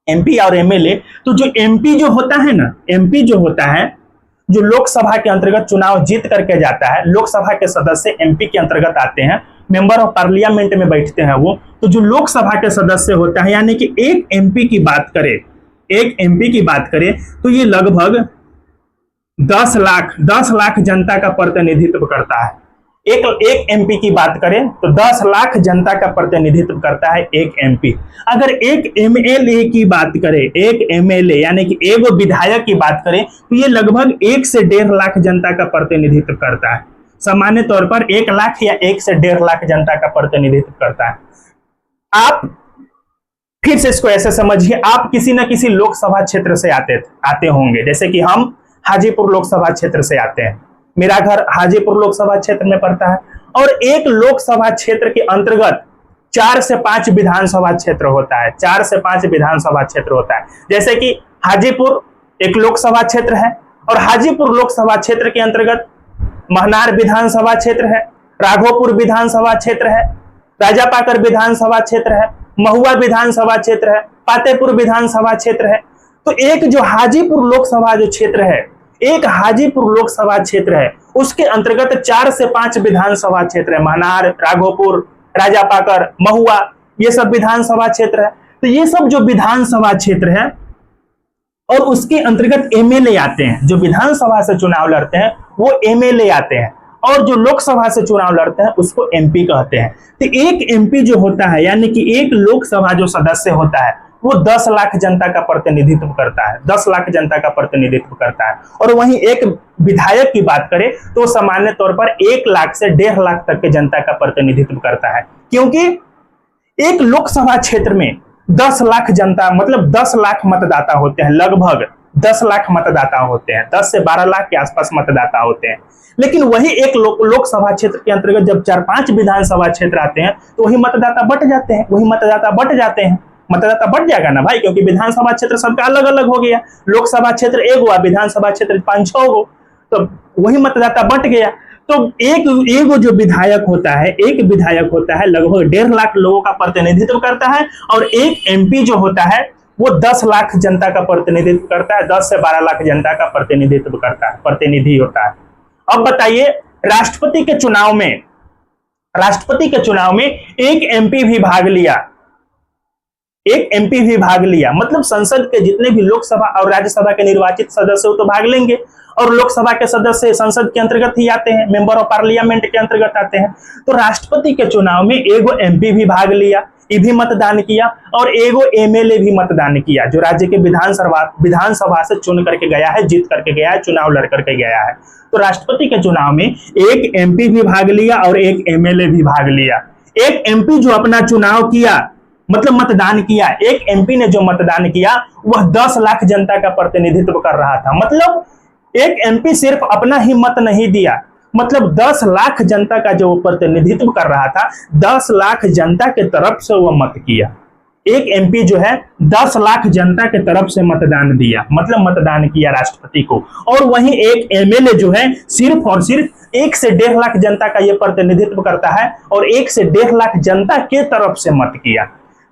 Speaker 1: एमपी और एमएलए, तो जो एमपी जो होता है ना, एमपी जो होता है, जो लोकसभा के अंतर्गत चुनाव जीत करके जाता है, लोकसभा के सदस्य एमपी के अंतर्गत आते हैं, मेंबर ऑफ पार्लियामेंट में बैठते हैं वो। तो जो लोकसभा के सदस्य होता है, यानी कि एक एमपी की बात करें तो ये लगभग 10 लाख जनता का प्रतिनिधित्व करता है। एक एमपी की बात करें तो 10 लाख जनता का प्रतिनिधित्व करता है एक एमपी। अगर एक एमएलए की बात करें, एक एमएलए यानी कि एक विधायक की बात करें, तो ये लगभग 1 से 1.5 लाख जनता का प्रतिनिधित्व करता है। सामान्य तौर पर 1 लाख या 1 से 1.5 लाख जनता का प्रतिनिधित्व करता है। आप फिर से इसको ऐसे समझिए, आप किसी न किसी लोकसभा क्षेत्र से आते होंगे, जैसे कि हम हाजीपुर लोकसभा क्षेत्र से आते हैं, मेरा घर हाजीपुर लोकसभा क्षेत्र में पड़ता है। और एक लोकसभा क्षेत्र के अंतर्गत 4 से 5 विधानसभा क्षेत्र होता है, 4 से 5 विधानसभा क्षेत्र होता है। जैसे कि हाजीपुर एक लोकसभा क्षेत्र है और हाजीपुर लोकसभा क्षेत्र के अंतर्गत महनार विधानसभा क्षेत्र है, राघोपुर विधानसभा क्षेत्र है, राजापाकर विधानसभा क्षेत्र है, महुआ विधानसभा क्षेत्र है, पातेपुर विधानसभा क्षेत्र है। तो एक जो हाजीपुर लोकसभा जो क्षेत्र है, एक हाजीपुर लोकसभा क्षेत्र है, उसके अंतर्गत 4 से 5 विधानसभा क्षेत्र है। महनार, राघोपुर, राजापाकर, महुआ, ये सब विधानसभा क्षेत्र है। तो ये सब जो विधानसभा क्षेत्र है और उसके अंतर्गत एमएलए आते हैं। जो विधानसभा से चुनाव लड़ते हैं वो एमएलए आते हैं, और जो लोकसभा से चुनाव लड़ते हैं उसको एमपी कहते हैं। तो एक एमपी जो होता है, यानी कि एक लोकसभा जो सदस्य होता है, वो 10 लाख जनता का प्रतिनिधित्व करता है, 10 लाख जनता का प्रतिनिधित्व करता है। और वहीं एक विधायक की बात करें तो सामान्य तौर पर 1 लाख से 1.5 लाख तक के जनता का प्रतिनिधित्व करता है, क्योंकि एक लोकसभा क्षेत्र में 10 लाख जनता, मतलब 10 लाख मतदाता होते हैं, लगभग 10 लाख मतदाता होते हैं, 10 से 12 लाख के आसपास मतदाता होते हैं। लेकिन वही एक लोकसभा क्षेत्र के अंतर्गत जब 4-5 विधानसभा क्षेत्र आते हैं तो वही मतदाता बट जाते हैं, वही मतदाता बट जाते हैं। मतदाता बढ़ जाएगा ना भाई, क्योंकि विधानसभा क्षेत्र सबका अलग अलग हो गया। लोकसभा क्षेत्र एक हुआ, विधानसभा क्षेत्र 5-6 हो, तो वही मतदाता बट गया। तो एक जो विधायक होता है, एक विधायक होता है लगभग 1.5 लाख लोगों का प्रतिनिधित्व करता है, और एक एमपी जो होता है वो 10 लाख जनता का प्रतिनिधित्व करता है, 10 से 12 लाख जनता का प्रतिनिधित्व करता है, प्रतिनिधि होता है। अब बताइए, राष्ट्रपति के चुनाव में एक एमपी भी भाग लिया, एक एमपी भी भाग लिया, मतलब संसद के जितने भी लोकसभा और राज्यसभा के निर्वाचित सदस्य तो भाग लेंगे, और लोकसभा के सदस्य संसद के अंतर्गत ही आते हैं, मेंबर ऑफ पार्लियामेंट के अंतर्गत आते हैं। तो राष्ट्रपति के चुनाव में एगो एमपी भी भाग लिया, ये भी मतदान किया, और एगो एमएलए भी मतदान किया, जो राज्य के विधानसभा से चुन करके गया है, जीत करके गया है, चुनाव लड़ करके गया है। तो राष्ट्रपति के चुनाव में एक एमपी भी भाग लिया और एक एमएलए भी भाग लिया। एक एमपी जो अपना चुनाव किया, मतलब मतदान किया, एक एमपी ने जो मतदान किया वह 10 लाख जनता का प्रतिनिधित्व कर रहा था। मतलब एक एमपी सिर्फ अपना ही मत नहीं दिया, मतलब 10 लाख जनता का जो प्रतिनिधित्व कर रहा था, 10 लाख जनता के तरफ से वह मत किया। एक एमपी जो है 10 लाख जनता के तरफ से मतदान दिया, मतलब मतदान किया राष्ट्रपति को। और वहीं एक एमएलए जो है सिर्फ और सिर्फ 1 से 1.5 लाख जनता का यह प्रतिनिधित्व करता है, और 1 से 1.5 लाख जनता के तरफ से मत किया।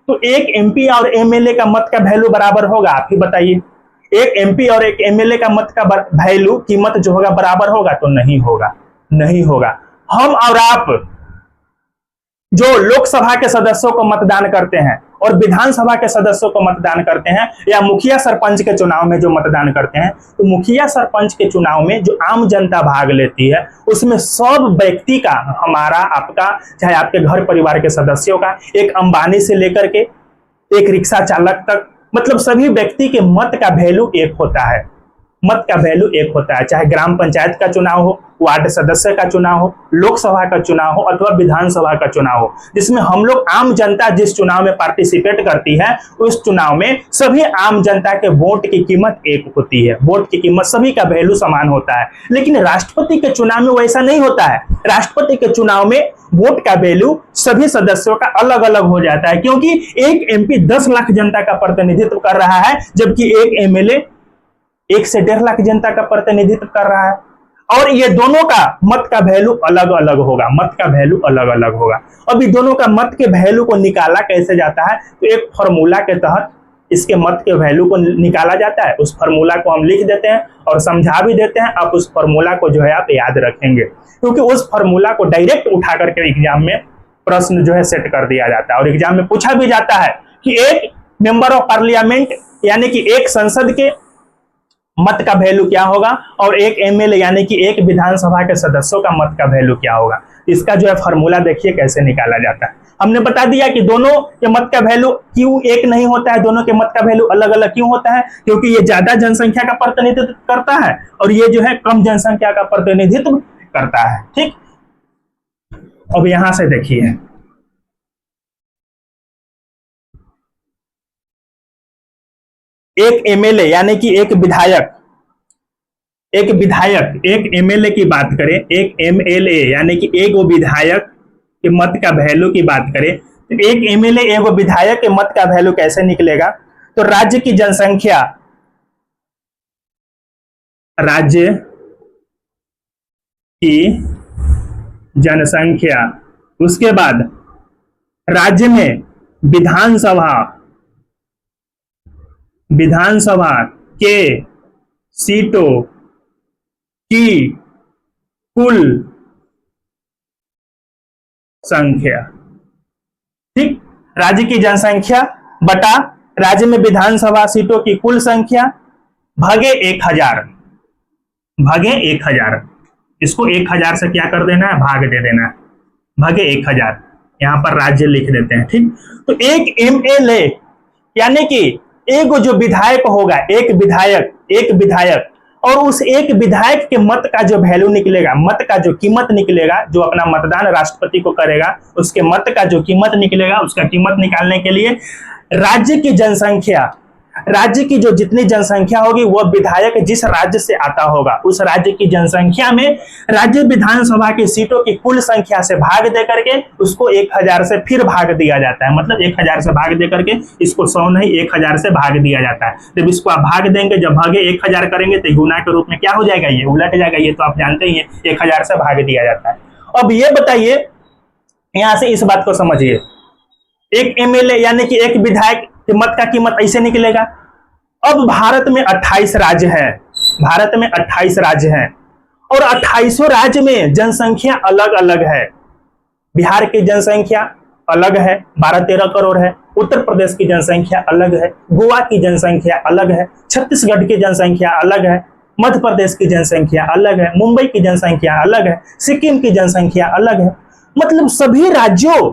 Speaker 1: तो एक एमपी और एमएलए का मत का वैल्यू बराबर होगा? आप ही बताइए। एक एमपी और एक एमएलए का मत का वैल्यू, कीमत जो होगा बराबर होगा? तो नहीं होगा, नहीं होगा। हम और आप जो लोकसभा के सदस्यों को मतदान करते हैं और विधानसभा के सदस्यों को मतदान करते हैं, या मुखिया सरपंच के चुनाव में जो मतदान करते हैं, तो मुखिया सरपंच के चुनाव में जो आम जनता भाग लेती है उसमें सब व्यक्ति का, हमारा, आपका, चाहे आपके घर परिवार के सदस्यों का, एक अंबानी से लेकर के एक रिक्शा चालक तक, मतलब सभी व्यक्ति के मत का वैल्यू एक होता है, मत का वैल्यू एक होता है। चाहे ग्राम पंचायत का चुनाव हो, वार्ड सदस्य का चुनाव हो, लोकसभा का चुनाव हो अथवा विधानसभा का चुनाव हो, जिसमें हम लोग आम जनता जिस चुनाव में पार्टिसिपेट करती है, उस चुनाव में सभी आम जनता के वोट की कीमत एक होती है, वोट की कीमत सभी का वैल्यू समान होता है। लेकिन राष्ट्रपति के चुनाव में वैसा नहीं होता है। राष्ट्रपति के चुनाव में वोट का वैल्यू सभी सदस्यों का अलग अलग हो जाता है, क्योंकि एक एमपी 10 लाख जनता का प्रतिनिधित्व कर रहा है, जबकि एक एमएलए 1 से 1.5 लाख जनता का प्रतिनिधित्व कर रहा है। और ये दोनों का मत का वैल्यू अलग अलग होगा, मत का वैल्यू अलग अलग होगा। अभी दोनों का मत के वैल्यू को निकाला कैसे जाता है? तो एक फॉर्मूला के तहत इसके मत के वैल्यू को निकाला जाता है। उस फॉर्मूला को हम लिख देते हैं और समझा भी देते हैं। आप उस फॉर्मूला को जो है आप याद रखेंगे, क्योंकि उस फॉर्मूला को डायरेक्ट उठा करके एग्जाम में प्रश्न जो है सेट कर दिया जाता है, और एग्जाम में पूछा भी जाता है कि एक मेंबर ऑफ पार्लियामेंट यानी कि एक संसद के मत का वैल्यू क्या होगा, और एक एमएलए यानी कि एक विधानसभा के सदस्यों का मत का वैल्यू क्या होगा। इसका जो है फॉर्मूला देखिए कैसे निकाला जाता है। हमने बता दिया कि दोनों के मत का वैल्यू क्यों एक नहीं होता है, दोनों के मत का वैल्यू अलग अलग क्यों होता है, क्योंकि ये ज्यादा जनसंख्या का प्रतिनिधित्व करता है और ये जो है कम जनसंख्या का प्रतिनिधित्व करता है। ठीक, अब यहां से देखिए, एक एमएलए यानी कि एक विधायक, एक एमएलए की बात करें, एक एमएलए यानी कि एक वो विधायक के मत का वैल्यू की बात करें, तो एक एमएलए एक विधायक के मत का वैल्यू कैसे निकलेगा? तो राज्य की जनसंख्या, राज्य की जनसंख्या, उसके बाद राज्य में विधानसभा विधानसभा के सीटों की कुल संख्या। ठीक, राज्य की जनसंख्या बटा राज्य में विधानसभा सीटों की कुल संख्या भागे 1000, भागे 1000। इसको 1000 से क्या कर देना है, भाग दे देना है, भागे 1000। यहां पर राज्य लिख देते हैं। ठीक, तो एक एमएलए यानी कि एक जो विधायक होगा, एक विधायक और उस एक विधायक के मत का जो वैल्यू निकलेगा, मत का जो कीमत निकलेगा, जो अपना मतदान राष्ट्रपति को करेगा, उसके मत का जो कीमत निकलेगा, उसका कीमत निकालने के लिए राज्य की जनसंख्या, राज्य की जो जितनी जनसंख्या होगी वह विधायक जिस राज्य से आता होगा उस राज्य की जनसंख्या में राज्य विधानसभा की सीटों की कुल संख्या से भाग दे करके उसको 1000 से फिर भाग दिया जाता है। मतलब 1000 से भाग दे करके इसको 100 नहीं 1000 से भाग दिया जाता है। जब इसको आप भाग देंगे, जब भागे 1000 करेंगे तो गुना के रूप में क्या हो जाएगा, ये उलट जाएगा। ये तो आप जानते ही हैं, 1000 से भाग दिया जाता है। अब ये बताइए, यहां से इस बात को समझिए, एक एमएलए यानी कि एक विधायक के मत का कीमत ऐसे निकलेगा। अब भारत में 28 राज्य है, भारत में 28 राज्य हैं और 28 राज्य में जनसंख्या अलग अलग है। बिहार की जनसंख्या अलग है, 12-13 करोड़ है। उत्तर प्रदेश की जनसंख्या अलग है, गोवा की जनसंख्या अलग है, छत्तीसगढ़ की जनसंख्या अलग है, मध्य प्रदेश की जनसंख्या अलग है, मुंबई की जनसंख्या अलग है, सिक्किम की जनसंख्या अलग है। मतलब सभी राज्यों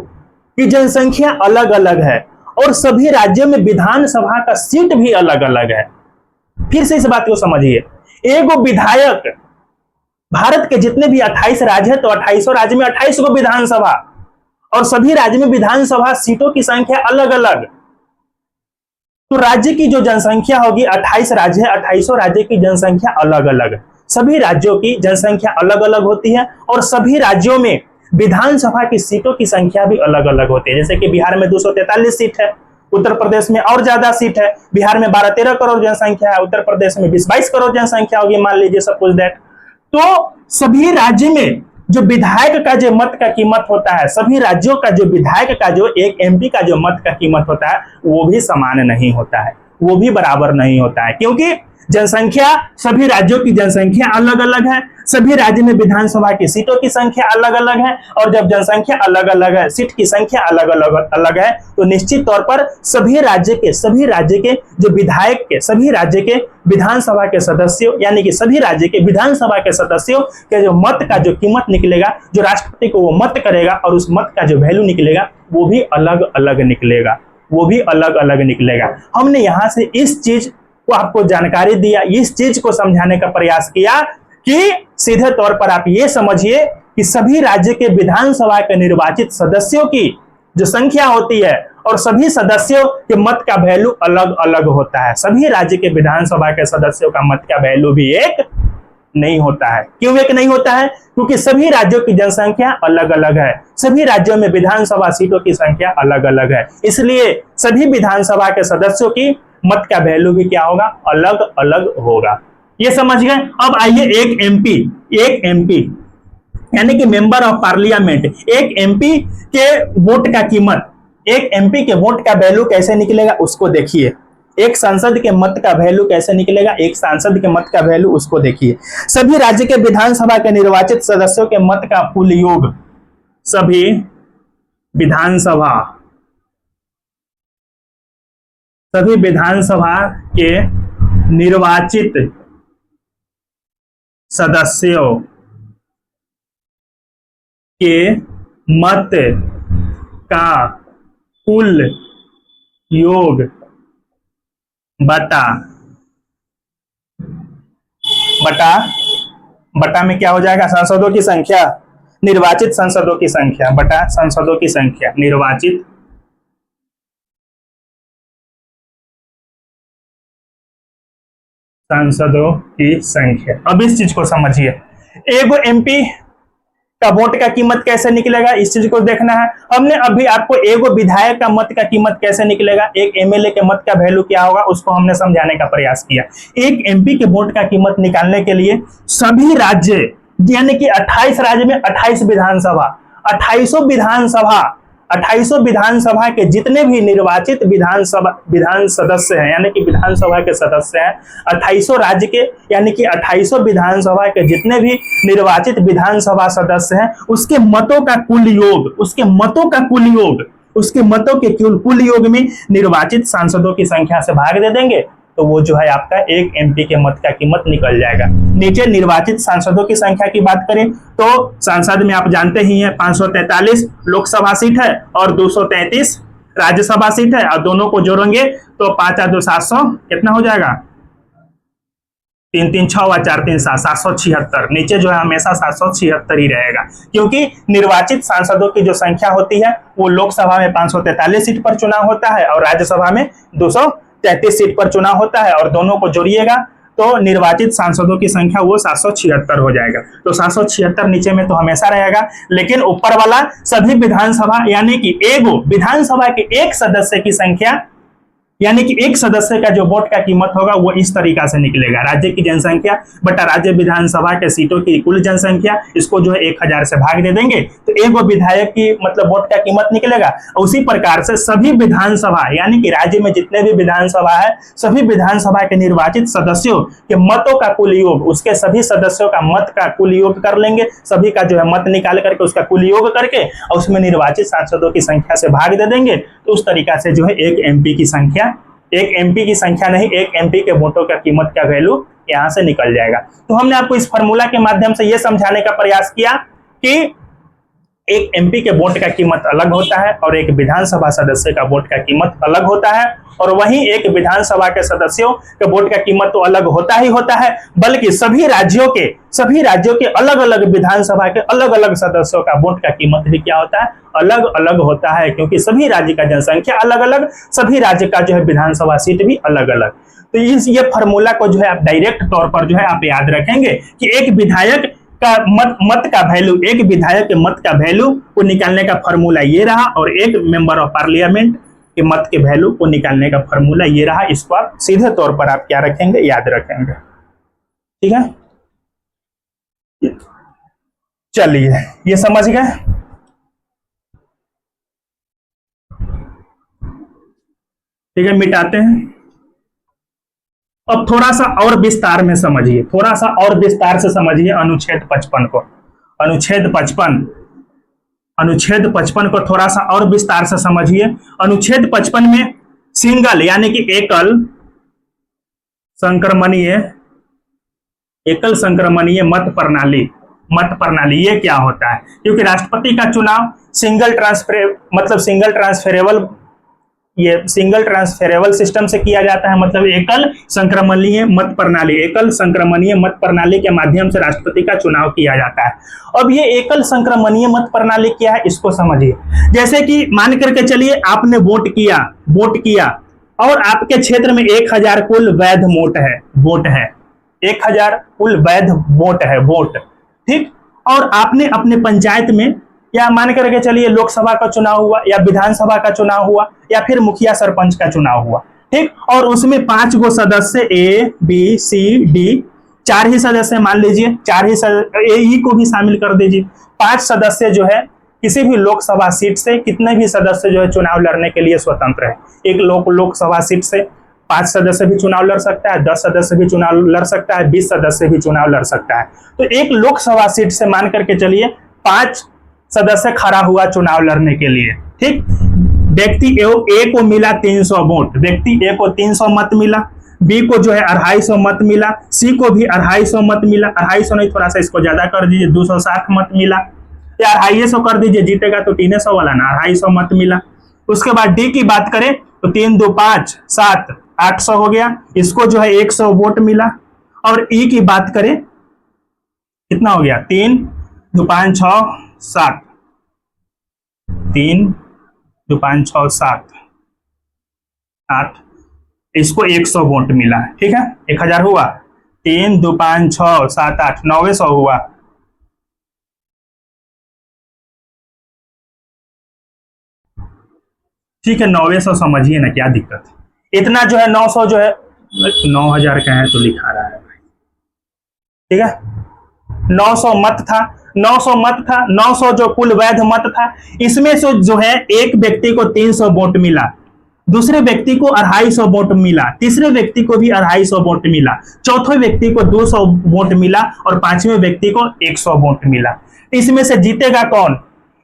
Speaker 1: की जनसंख्या अलग अलग है और सभी राज्यों में विधानसभा का सीट भी अलग अलग है। फिर से इस बात को समझिए, एक विधायक, भारत के जितने भी 28 राज्य है तो 28 राज्य में 28 को विधानसभा और सभी राज्य में विधानसभा सीटों की संख्या अलग अलग। तो राज्य की जो जनसंख्या होगी, 28 राज्य है, 28 राज्य की जनसंख्या अलग अलग, सभी राज्यों की जनसंख्या अलग अलग होती है और सभी राज्यों में विधानसभा की सीटों की संख्या भी अलग अलग होती है। जैसे कि बिहार में 243 सीट है, उत्तर प्रदेश में और ज्यादा सीट है। बिहार में 12-13 करोड़ जनसंख्या है, उत्तर प्रदेश में 20-22 करोड़ जनसंख्या होगी, मान लीजिए सपोज दैट। तो सभी राज्य में जो विधायक का जो मत का कीमत होता है, सभी राज्यों का जो विधायक का जो एक एमपी का जो मत का कीमत होता है वो भी समान नहीं होता है, वो भी बराबर नहीं होता है, क्योंकि जनसंख्या, सभी राज्यों की जनसंख्या अलग अलग है, सभी राज्य में विधानसभा की सीटों की संख्या अलग अलग है और जब जनसंख्या अलग अलग है, सीट की संख्या अलग अलग है, तो निश्चित तौर पर सभी राज्य के जो विधायक के, सभी राज्य के विधानसभा के सदस्यों यानी कि सभी राज्य के विधानसभा के सदस्यों के जो मत का जो कीमत निकलेगा, जो राष्ट्रपति को वो मत करेगा और उस मत का जो वैल्यू निकलेगा वो भी अलग अलग निकलेगा, वो भी अलग अलग निकलेगा। हमने यहाँ से इस चीज को आपको जानकारी दिया, इस चीज को समझाने का प्रयास किया कि सीधे तौर पर आप ये समझिए कि सभी राज्य के विधानसभा के निर्वाचित सदस्यों की जो संख्या होती है और सभी सदस्यों के मत का वैल्यू अलग अलग होता है। सभी राज्य के विधानसभा के सदस्यों का मत का वैल्यू भी एक नहीं होता है। क्यों एक नहीं होता है? क्योंकि सभी राज्यों की जनसंख्या अलग अलग है, सभी राज्यों में विधानसभा सीटों की संख्या अलग अलग है, इसलिए सभी विधानसभा के सदस्यों की मत का वैल्यू भी क्या होगा, अलग अलग होगा। ये समझ गए। अब आइए एक एमपी यानी कि मेंबर ऑफ पार्लियामेंट, एक एमपी के वोट का कीमत, एक एमपी के वोट का वैल्यू कैसे निकलेगा उसको देखिए। एक सांसद के मत का वैल्यू कैसे निकलेगा, एक सांसद के मत का वैल्यू उसको देखिए। सभी राज्य के विधानसभा के निर्वाचित सदस्यों के मत का कुल योग, सभी विधानसभा के निर्वाचित सदस्यों के मत का कुल योग बटा में क्या हो जाएगा, सांसदों की संख्या, निर्वाचित सांसदों की संख्या बटा सांसदों की संख्या, निर्वाचित सांसदों की संख्या। अब इस चीज को समझिए, एगो एमपी का वोट का कीमत कैसे निकलेगा, इस चीज को देखना है। हमने अभी आपको एगो विधायक का मत का कीमत कैसे निकलेगा, एक एमएलए के मत का वैल्यू क्या होगा, उसको हमने समझाने का प्रयास किया। एक एमपी के वोट का कीमत निकालने के लिए सभी राज्य यानी कि 28 राज्य में 28 विधानसभा, 28 2800 विधानसभा के जितने भी निर्वाचित विधान सदस्य हैं, यानी कि विधानसभा के सदस्य हैं, 2800 राज्य के, यानी कि 2800 विधानसभा के जितने भी निर्वाचित विधानसभा सदस्य हैं, उसके मतों का कुल योग, उसके मतों के कुल योग में निर्वाचित सांसदों की संख्या से भाग दे देंगे, तो वो जो है आपका एक एमपी के मत का कीमत निकल जाएगा। नीचे निर्वाचित सांसदों की संख्या की बात करें तो सांसद में आप जानते ही हैं 543 लोकसभा सीट है और 233 राज्यसभा सीट है, और दोनों को जोड़ेंगे तो 5 2 700 कितना हो जाएगा, 3 3 6 और 4 3 7 776। नीचे जो है हमेशा 776 ही रहेगा, क्योंकि निर्वाचित सांसदों की जो संख्या होती है वो लोकसभा में 543 सीट पर चुनाव होता है और राज्यसभा में 233 सीट पर चुनाव होता है, और दोनों को जोड़िएगा तो निर्वाचित सांसदों की संख्या वो 776 हो जाएगा। तो 776 नीचे में तो हमेशा रहेगा, लेकिन ऊपर वाला सभी विधानसभा, यानी कि एगो विधानसभा के एक सदस्य की संख्या, यानी कि एक सदस्य का जो वोट का कीमत होगा वो इस तरीका से निकलेगा, राज्य की जनसंख्या बटा राज्य विधानसभा के सीटों की कुल जनसंख्या, इसको जो है 1000 से भाग दे देंगे तो एक वो विधायक की मतलब वोट का कीमत निकलेगा। उसी प्रकार से सभी विधानसभा, यानी कि राज्य में जितने भी विधानसभा है, सभी विधानसभा के निर्वाचित सदस्यों के मतों का कुल योग, उसके सभी सदस्यों का मत का कुल योग कर लेंगे, सभी का जो है मत निकाल करके उसका कुल योग करके और उसमें निर्वाचित सांसदों की संख्या से भाग दे देंगे, तो उस तरीका से जो है एक एमपी की संख्या नहीं, एक एमपी के वोटों का कीमत का वैल्यू यहां से निकल जाएगा। तो हमने आपको इस फॉर्मूला के माध्यम से यह समझाने का प्रयास किया कि एक एमपी के वोट का कीमत अलग होता है और एक विधानसभा सदस्य का वोट का कीमत अलग होता है, और वहीं एक विधानसभा के सदस्यों के वोट का कीमत तो अलग होता ही होता है, बल्कि सभी राज्यों के अलग अलग विधानसभा के अलग अलग सदस्यों का वोट का कीमत भी क्या होता है, अलग अलग होता है, क्योंकि सभी राज्य का जनसंख्या अलग अलग, सभी राज्य का जो है विधानसभा सीट भी अलग अलग। तो ये फॉर्मूला को जो है आप डायरेक्ट तौर पर जो है आप याद रखेंगे कि एक विधायक का मत का वैल्यू, एक विधायक के मत का वैल्यू को निकालने का फॉर्मूला ये रहा, और एक मेंबर ऑफ पार्लियामेंट के मत के वैल्यू को निकालने का फॉर्मूला ये रहा। इसको आप सीधे तौर पर आप क्या रखेंगे, याद रखेंगे। ठीक है, चलिए ये समझ गए। ठीक है, मिटाते हैं। अब थोड़ा सा और विस्तार में समझिए, थोड़ा सा और विस्तार से समझिए अनुच्छेद 55 को। अनुच्छेद 55 को थोड़ा सा और विस्तार से समझिए। अनुच्छेद 55 में सिंगल यानी कि एकल संक्रमणीय मत प्रणाली ये क्या होता है? क्योंकि राष्ट्रपति का चुनाव सिंगल ट्रांसफरेबल सिस्टम से किया जाता है, मतलब एकल संक्रमणीय मत प्रणाली के माध्यम से राष्ट्रपति का चुनाव किया जाता है। अब ये एकल संक्रमणीय मत प्रणाली क्या है, इसको समझिए। जैसे कि मान करके चलिए आपने वोट किया और आपके क्षेत्र में 1000 कुल वैध वोट है, 1000 कुल वैध वोट, ठीक। और आपने अपने पंचायत में, या मान करके चलिए लोकसभा का चुनाव हुआ या विधानसभा का चुनाव हुआ या फिर मुखिया सरपंच का चुनाव हुआ, ठीक। और उसमें 5 गो सदस्य A, B, C, D, 4 ही सदस्य मान लीजिए, A को भी शामिल कर दीजिए। 5 सदस्य जो है किसी भी लोकसभा सीट से, कितने भी सदस्य जो है चुनाव लड़ने के लिए स्वतंत्र है। एक लोकसभा सीट से 5 सदस्य भी चुनाव लड़ सकता है, 10 सदस्य भी चुनाव लड़ सकता है, 20 सदस्य भी चुनाव लड़ सकता है। तो एक लोकसभा सीट से मान करके चलिए 5 सदस्य खड़ा हुआ चुनाव लड़ने के लिए, ठीक। व्यक्ति ए को मिला 300 वोट, व्यक्ति ए को 300 मत मिला, बी को जो है 250 मत मिला, सी को भी 250 मत मिला, 250 नहीं थोड़ा सा इसको ज्यादा कर दीजिए, 260 मत मिला, या 250 कर दीजिए, जीतेगा तो 300 वाला ना, 250 मत मिला। उसके बाद डी की बात करें तो 3 2 5 7 800 हो गया, इसको जो है 100 वोट मिला। और ई की बात करें कितना हो गया, 3 2 5 6 7, 3 2 5 6 7 8, इसको 100 वोट मिला, ठीक है। 1000 हुआ, 3 2 5 6 7 8 900 हुआ। ठीक है, 900 समझिए ना, क्या दिक्कत है। इतना जो है 900 जो है 9000 का है तो लिखा रहा है भाई, ठीक है। 900 मत था, 900 मत था, 900 जो कुल वैध मत था, इसमें से जो है एक व्यक्ति को 300 वोट मिला, दूसरे व्यक्ति को 250 वोट मिला, तीसरे व्यक्ति को भी 250 वोट मिला, चौथे व्यक्ति को 200 वोट मिला और पांचवें व्यक्ति को 100 वोट मिला। इसमें से जीतेगा कौन?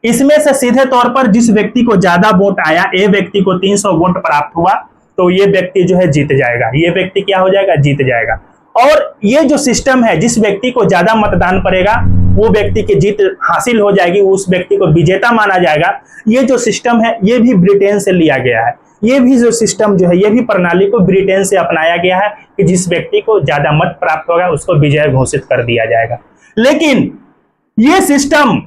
Speaker 1: इसमें से सीधे तौर पर जिस व्यक्ति को ज्यादा वोट आया, ए व्यक्ति को 300 वोट प्राप्त हुआ, तो ये व्यक्ति जो है जीत जाएगा। ये व्यक्ति क्या हो जाएगा? जीत जाएगा। और ये जो सिस्टम है, जिस व्यक्ति को ज्यादा मतदान पड़ेगा वो व्यक्ति की जीत हासिल हो जाएगी, उस व्यक्ति को विजेता माना जाएगा। ये जो सिस्टम है ये भी ब्रिटेन से लिया गया है। ये भी जो सिस्टम जो है, ये भी प्रणाली को ब्रिटेन से अपनाया गया है कि जिस व्यक्ति को ज्यादा मत प्राप्त होगा उसको विजय घोषित कर दिया जाएगा। लेकिन ये सिस्टम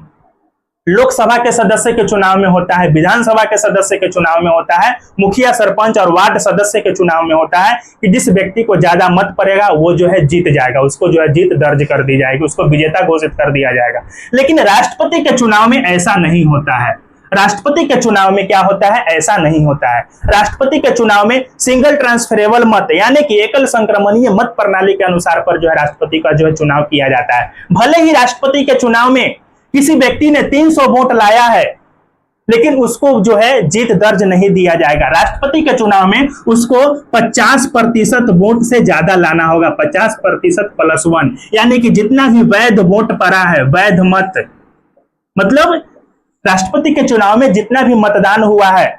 Speaker 1: लोकसभा के सदस्य के चुनाव में होता है, विधानसभा के सदस्य के चुनाव में होता है, मुखिया, सरपंच और वार्ड सदस्य के चुनाव में होता है कि जिस व्यक्ति को ज्यादा मत पड़ेगा वो जो है जीत जाएगा, उसको जो है जीत दर्ज कर दी जाएगी, उसको विजेता घोषित कर दिया जाएगा। लेकिन राष्ट्रपति के चुनाव में ऐसा नहीं होता है। राष्ट्रपति के चुनाव में क्या होता है? ऐसा नहीं होता है। राष्ट्रपति के चुनाव में सिंगल ट्रांसफरेबल मत यानी कि एकल संक्रमणीय मत प्रणाली के अनुसार पर जो है राष्ट्रपति का जो है चुनाव किया जाता है। भले ही राष्ट्रपति के चुनाव में किसी व्यक्ति ने 300 वोट लाया है, लेकिन उसको जो है जीत दर्ज नहीं दिया जाएगा। राष्ट्रपति के चुनाव में उसको 50% वोट से ज्यादा लाना होगा, 50% +1, यानी कि जितना भी वैध वोट पड़ा है, वैध मत, मतलब राष्ट्रपति के चुनाव में जितना भी मतदान हुआ है,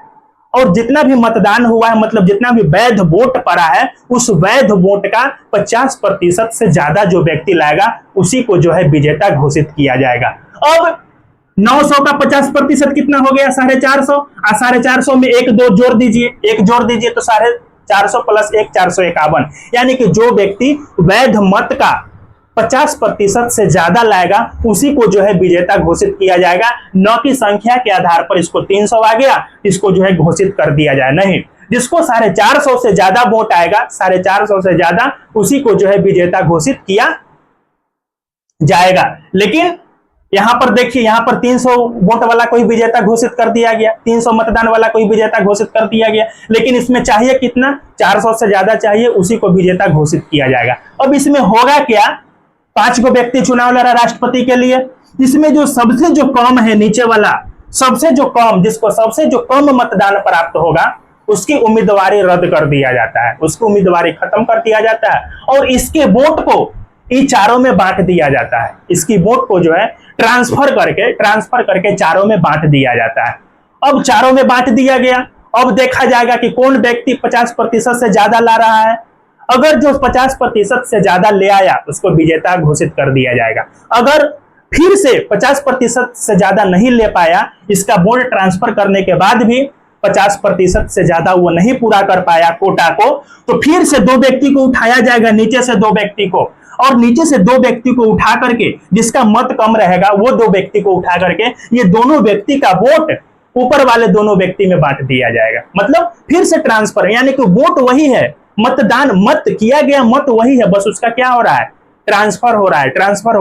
Speaker 1: और जितना भी मतदान हुआ है मतलब जितना भी वैध वोट पड़ा है, उस वैध वोट का 50% से ज्यादा जो व्यक्ति लाएगा उसी को जो है विजेता घोषित किया जाएगा। अब 900 का 50% कितना हो गया? 450। 450 में 1 2 जोड़ दीजिए, 1 जोड़ दीजिए तो 450 + 1 451, यानी कि जो व्यक्ति वैध मत का 50% से ज्यादा लाएगा उसी को जो है विजेता घोषित किया जाएगा। न कि संख्या के आधार पर इसको 300 आ गया, इसको जो है घोषित कर दिया जाए, नहीं। जिसको 450 से ज्यादा वोट आएगा, 450 से ज्यादा, उसी को जो है विजेता घोषित किया जाएगा। लेकिन यहां पर देखिए, यहां पर 300 वोट वाला कोई विजेता घोषित कर दिया गया, 300 मतदान वाला कोई विजेता घोषित कर दिया गया। लेकिन इसमें चाहिए कितना? 400 से ज्यादा चाहिए, उसी को विजेता घोषित किया जाएगा। अब इसमें होगा क्या? 5 को व्यक्ति चुनाव लड़ा राष्ट्रपति के लिए, इसमें जो सबसे जो कम है, नीचे वाला सबसे जो कम, जिसको सबसे जो कम मतदान प्राप्त होगा उसकी उम्मीदवारी रद्द कर दिया जाता है, उसकी उम्मीदवारी खत्म कर दिया जाता है और इसके वोट को इन चारों में बांट दिया जाता है। इसकी वोट को जो है ट्रांसफर करके चारों में बांट दिया जाता है। अब चारों में बांट दिया गया, अब देखा जाएगा कि कौन व्यक्ति 50% से ज्यादा ला रहा है। अगर जो 50% से ज्यादा ले आया उसको विजेता घोषित कर दिया जाएगा। अगर फिर से 50% से ज्यादा नहीं ले पाया, इसका वोट ट्रांसफर करने के बाद भी 50% से ज्यादा वो नहीं पूरा कर पाया कोटा को, तो फिर से 2 व्यक्ति को उठाया जाएगा, नीचे से 2 व्यक्ति को, और नीचे से 2 व्यक्ति को उठा करके, जिसका मत कम रहेगा वो 2 व्यक्ति को उठा करके ये दोनों व्यक्ति का वोट ऊपर वाले दोनों व्यक्ति में बांट दिया जाएगा। मतलब फिर से ट्रांसफर, यानी कि वोट वही है, मतदान मत किया गया मत वही है, बस उसका क्या हो रहा है? ट्रांसफर हो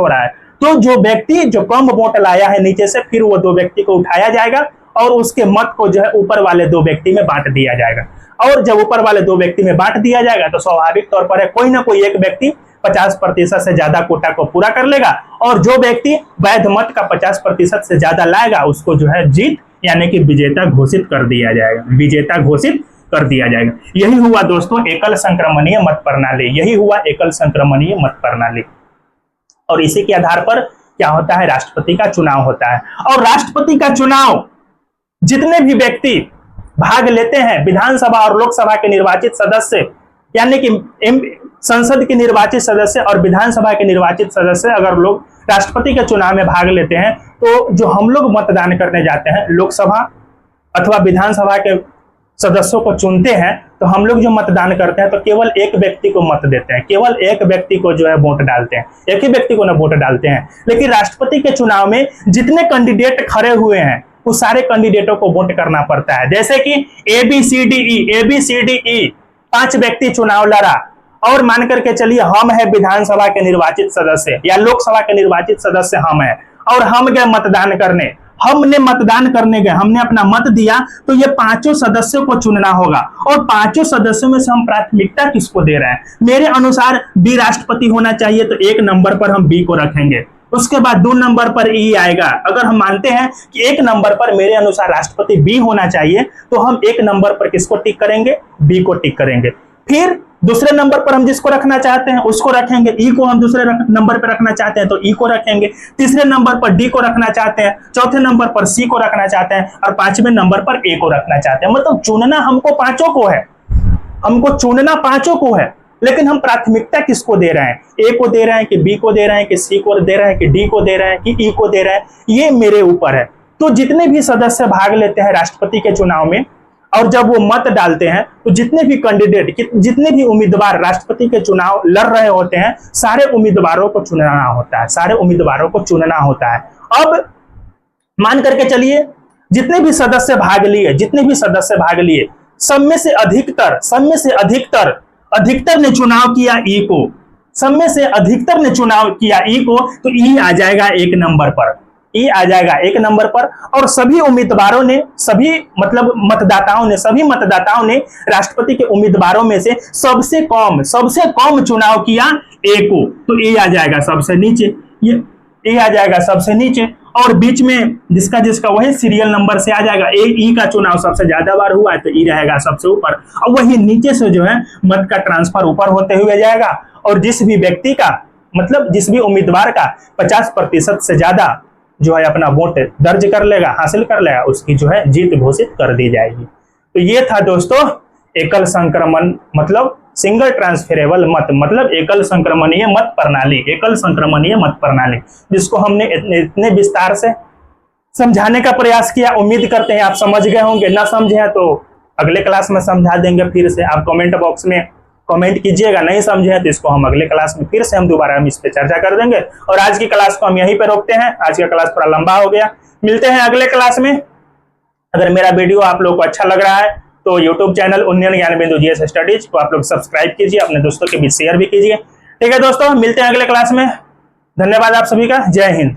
Speaker 1: रहा है। तो जो व्यक्ति जो कम वोट लाया है नीचे से, फिर वो 2 व्यक्ति को उठाया जाएगा और उसके मत को जो है ऊपर वाले 2 व्यक्ति में बांट दिया जाएगा। और जब ऊपर वाले 2 व्यक्ति में बांट दिया जाएगा तो स्वाभाविक तौर पर कोई ना कोई एक व्यक्ति 50% से ज्यादा कोटा को पूरा कर लेगा, और जो व्यक्ति वैध मत का 50% से ज्यादा लाएगा उसको जो है जीत यानी कि विजेता घोषित कर दिया जाएगा, विजेता घोषित कर दिया जाएगा। यही हुआ दोस्तों एकल संक्रमणीय मत प्रणाली, यही हुआ एकल संक्रमणीय मत प्रणाली। और इसी के आधार पर क्या होता है? राष्ट्रपति का चुनाव होता है। और राष्ट्रपति का चुनाव जितने भी व्यक्ति भाग लेते हैं, विधानसभा और लोकसभा के निर्वाचित सदस्य, यानी कि संसद के निर्वाचित सदस्य और विधानसभा के निर्वाचित सदस्य, अगर लोग राष्ट्रपति के चुनाव में भाग लेते हैं तो जो हम लोग मतदान करने जाते हैं, लोकसभा अथवा विधानसभा के सदस्यों को चुनते हैं, तो हम लोग जो मतदान करते हैं तो केवल एक व्यक्ति को मत देते हैं, केवल एक व्यक्ति को जो है वोट डालते हैं, एक ही व्यक्ति को ना वोट डालते हैं। लेकिन राष्ट्रपति के चुनाव में जितने कैंडिडेट खड़े हुए हैं उस सारे कैंडिडेटों को वोट करना पड़ता है। जैसे कि ABCDE 5 व्यक्ति चुनाव लड़ा, और मान करके चलिए हम है विधानसभा के निर्वाचित सदस्य या लोकसभा के निर्वाचित सदस्य हम है, और हम गए मतदान करने, हमने मतदान करने गए, हमने अपना मत दिया, तो ये 5 सदस्यों को चुनना होगा। और 5 सदस्यों में से हम प्राथमिकता किसको दे रहे हैं? मेरे अनुसार बी राष्ट्रपति होना चाहिए, तो 1 नंबर पर हम बी को रखेंगे। उसके बाद 2 नंबर पर ई आएगा। अगर हम मानते हैं कि 1 नंबर पर मेरे अनुसार राष्ट्रपति बी होना चाहिए, तो हम 1 नंबर पर किसको टिक करेंगे? बी को टिक करेंगे। फिर दूसरे नंबर पर हम जिसको रखना चाहते हैं उसको रखेंगे, ई को हम दूसरे नंबर पर रखना चाहते हैं तो ई को रखेंगे। तीसरे नंबर पर डी को रखना चाहते हैं, चौथे नंबर पर सी को रखना चाहते हैं और 5वें नंबर पर ए को रखना चाहते हैं। मतलब चुनना हमको पांचों को है, हमको चुनना पांचों को है, लेकिन हम प्राथमिकता किसको दे रहे हैं? ए को दे रहे हैं कि बी को दे रहे हैं कि सी को दे रहे हैं कि डी को दे रहे हैं कि ई को दे रहे हैं, ये मेरे ऊपर है। तो जितने भी सदस्य भाग लेते हैं राष्ट्रपति के चुनाव में और जब वो मत डालते हैं तो जितने भी कैंडिडेट, जितने भी उम्मीदवार राष्ट्रपति के चुनाव लड़ रहे होते हैं, सारे उम्मीदवारों को चुनना होता है, सारे उम्मीदवारों को चुनना होता है। अब मान करके चलिए जितने भी सदस्य भाग लिए, सब में से अधिकतर ने चुनाव किया ई को, सब में से अधिकतर ने चुनाव किया ई को, तो ई आ जाएगा 1 नंबर पर, ई आ जाएगा 1 नंबर पर। और सभी उम्मीदवारों ने, सभी मतदाताओं ने राष्ट्रपति के उम्मीदवारों में से सबसे कम चुनाव किया ए को, तो ए आ जाएगा सबसे नीचे, ये ए आ जाएगा सबसे नीचे। और बीच में जिसका वही सीरियल नंबर से आ जाएगा। ए ई का चुनाव सबसे ज्यादा बार हुआ है तो ई रहेगा सबसे ऊपर, और वही नीचे से जो है मत का ट्रांसफर ऊपर होते हुए जाएगा। और जिस भी व्यक्ति का, मतलब जिस भी उम्मीदवार का 50% से ज्यादा जो है अपना वोट दर्ज कर लेगा, हासिल कर लेगा, उसकी जो है जीत घोषित कर दी जाएगी। तो ये था दोस्तों एकल संक्रमण मतलब सिंगल ट्रांसफरेबल मत, मतलब एकल संक्रमणीय मत प्रणाली, जिसको हमने इतने विस्तार से समझाने का प्रयास किया। उम्मीद करते हैं आप समझ गए होंगे, ना समझे हैं तो अगले क्लास में समझा देंगे फिर से। आप कमेंट बॉक्स में कमेंट कीजिएगा, नहीं समझे हैं तो इसको हम अगले क्लास में फिर से हम दोबारा इस पे चर्चा कर देंगे। और आज की क्लास को हम यहीं पे रोकते हैं, आज का क्लास थोड़ा लंबा हो गया। मिलते हैं अगले क्लास में। अगर मेरा वीडियो आप लोग को अच्छा लग रहा है तो यूट्यूब चैनल उन्नयन ज्ञानबिंदु जीएस स्टडीज को आप लोग सब्सक्राइब कीजिए, अपने दोस्तों के बीच शेयर भी कीजिए। ठीक है दोस्तों, मिलते हैं अगले क्लास में। धन्यवाद आप सभी का, जय हिंद।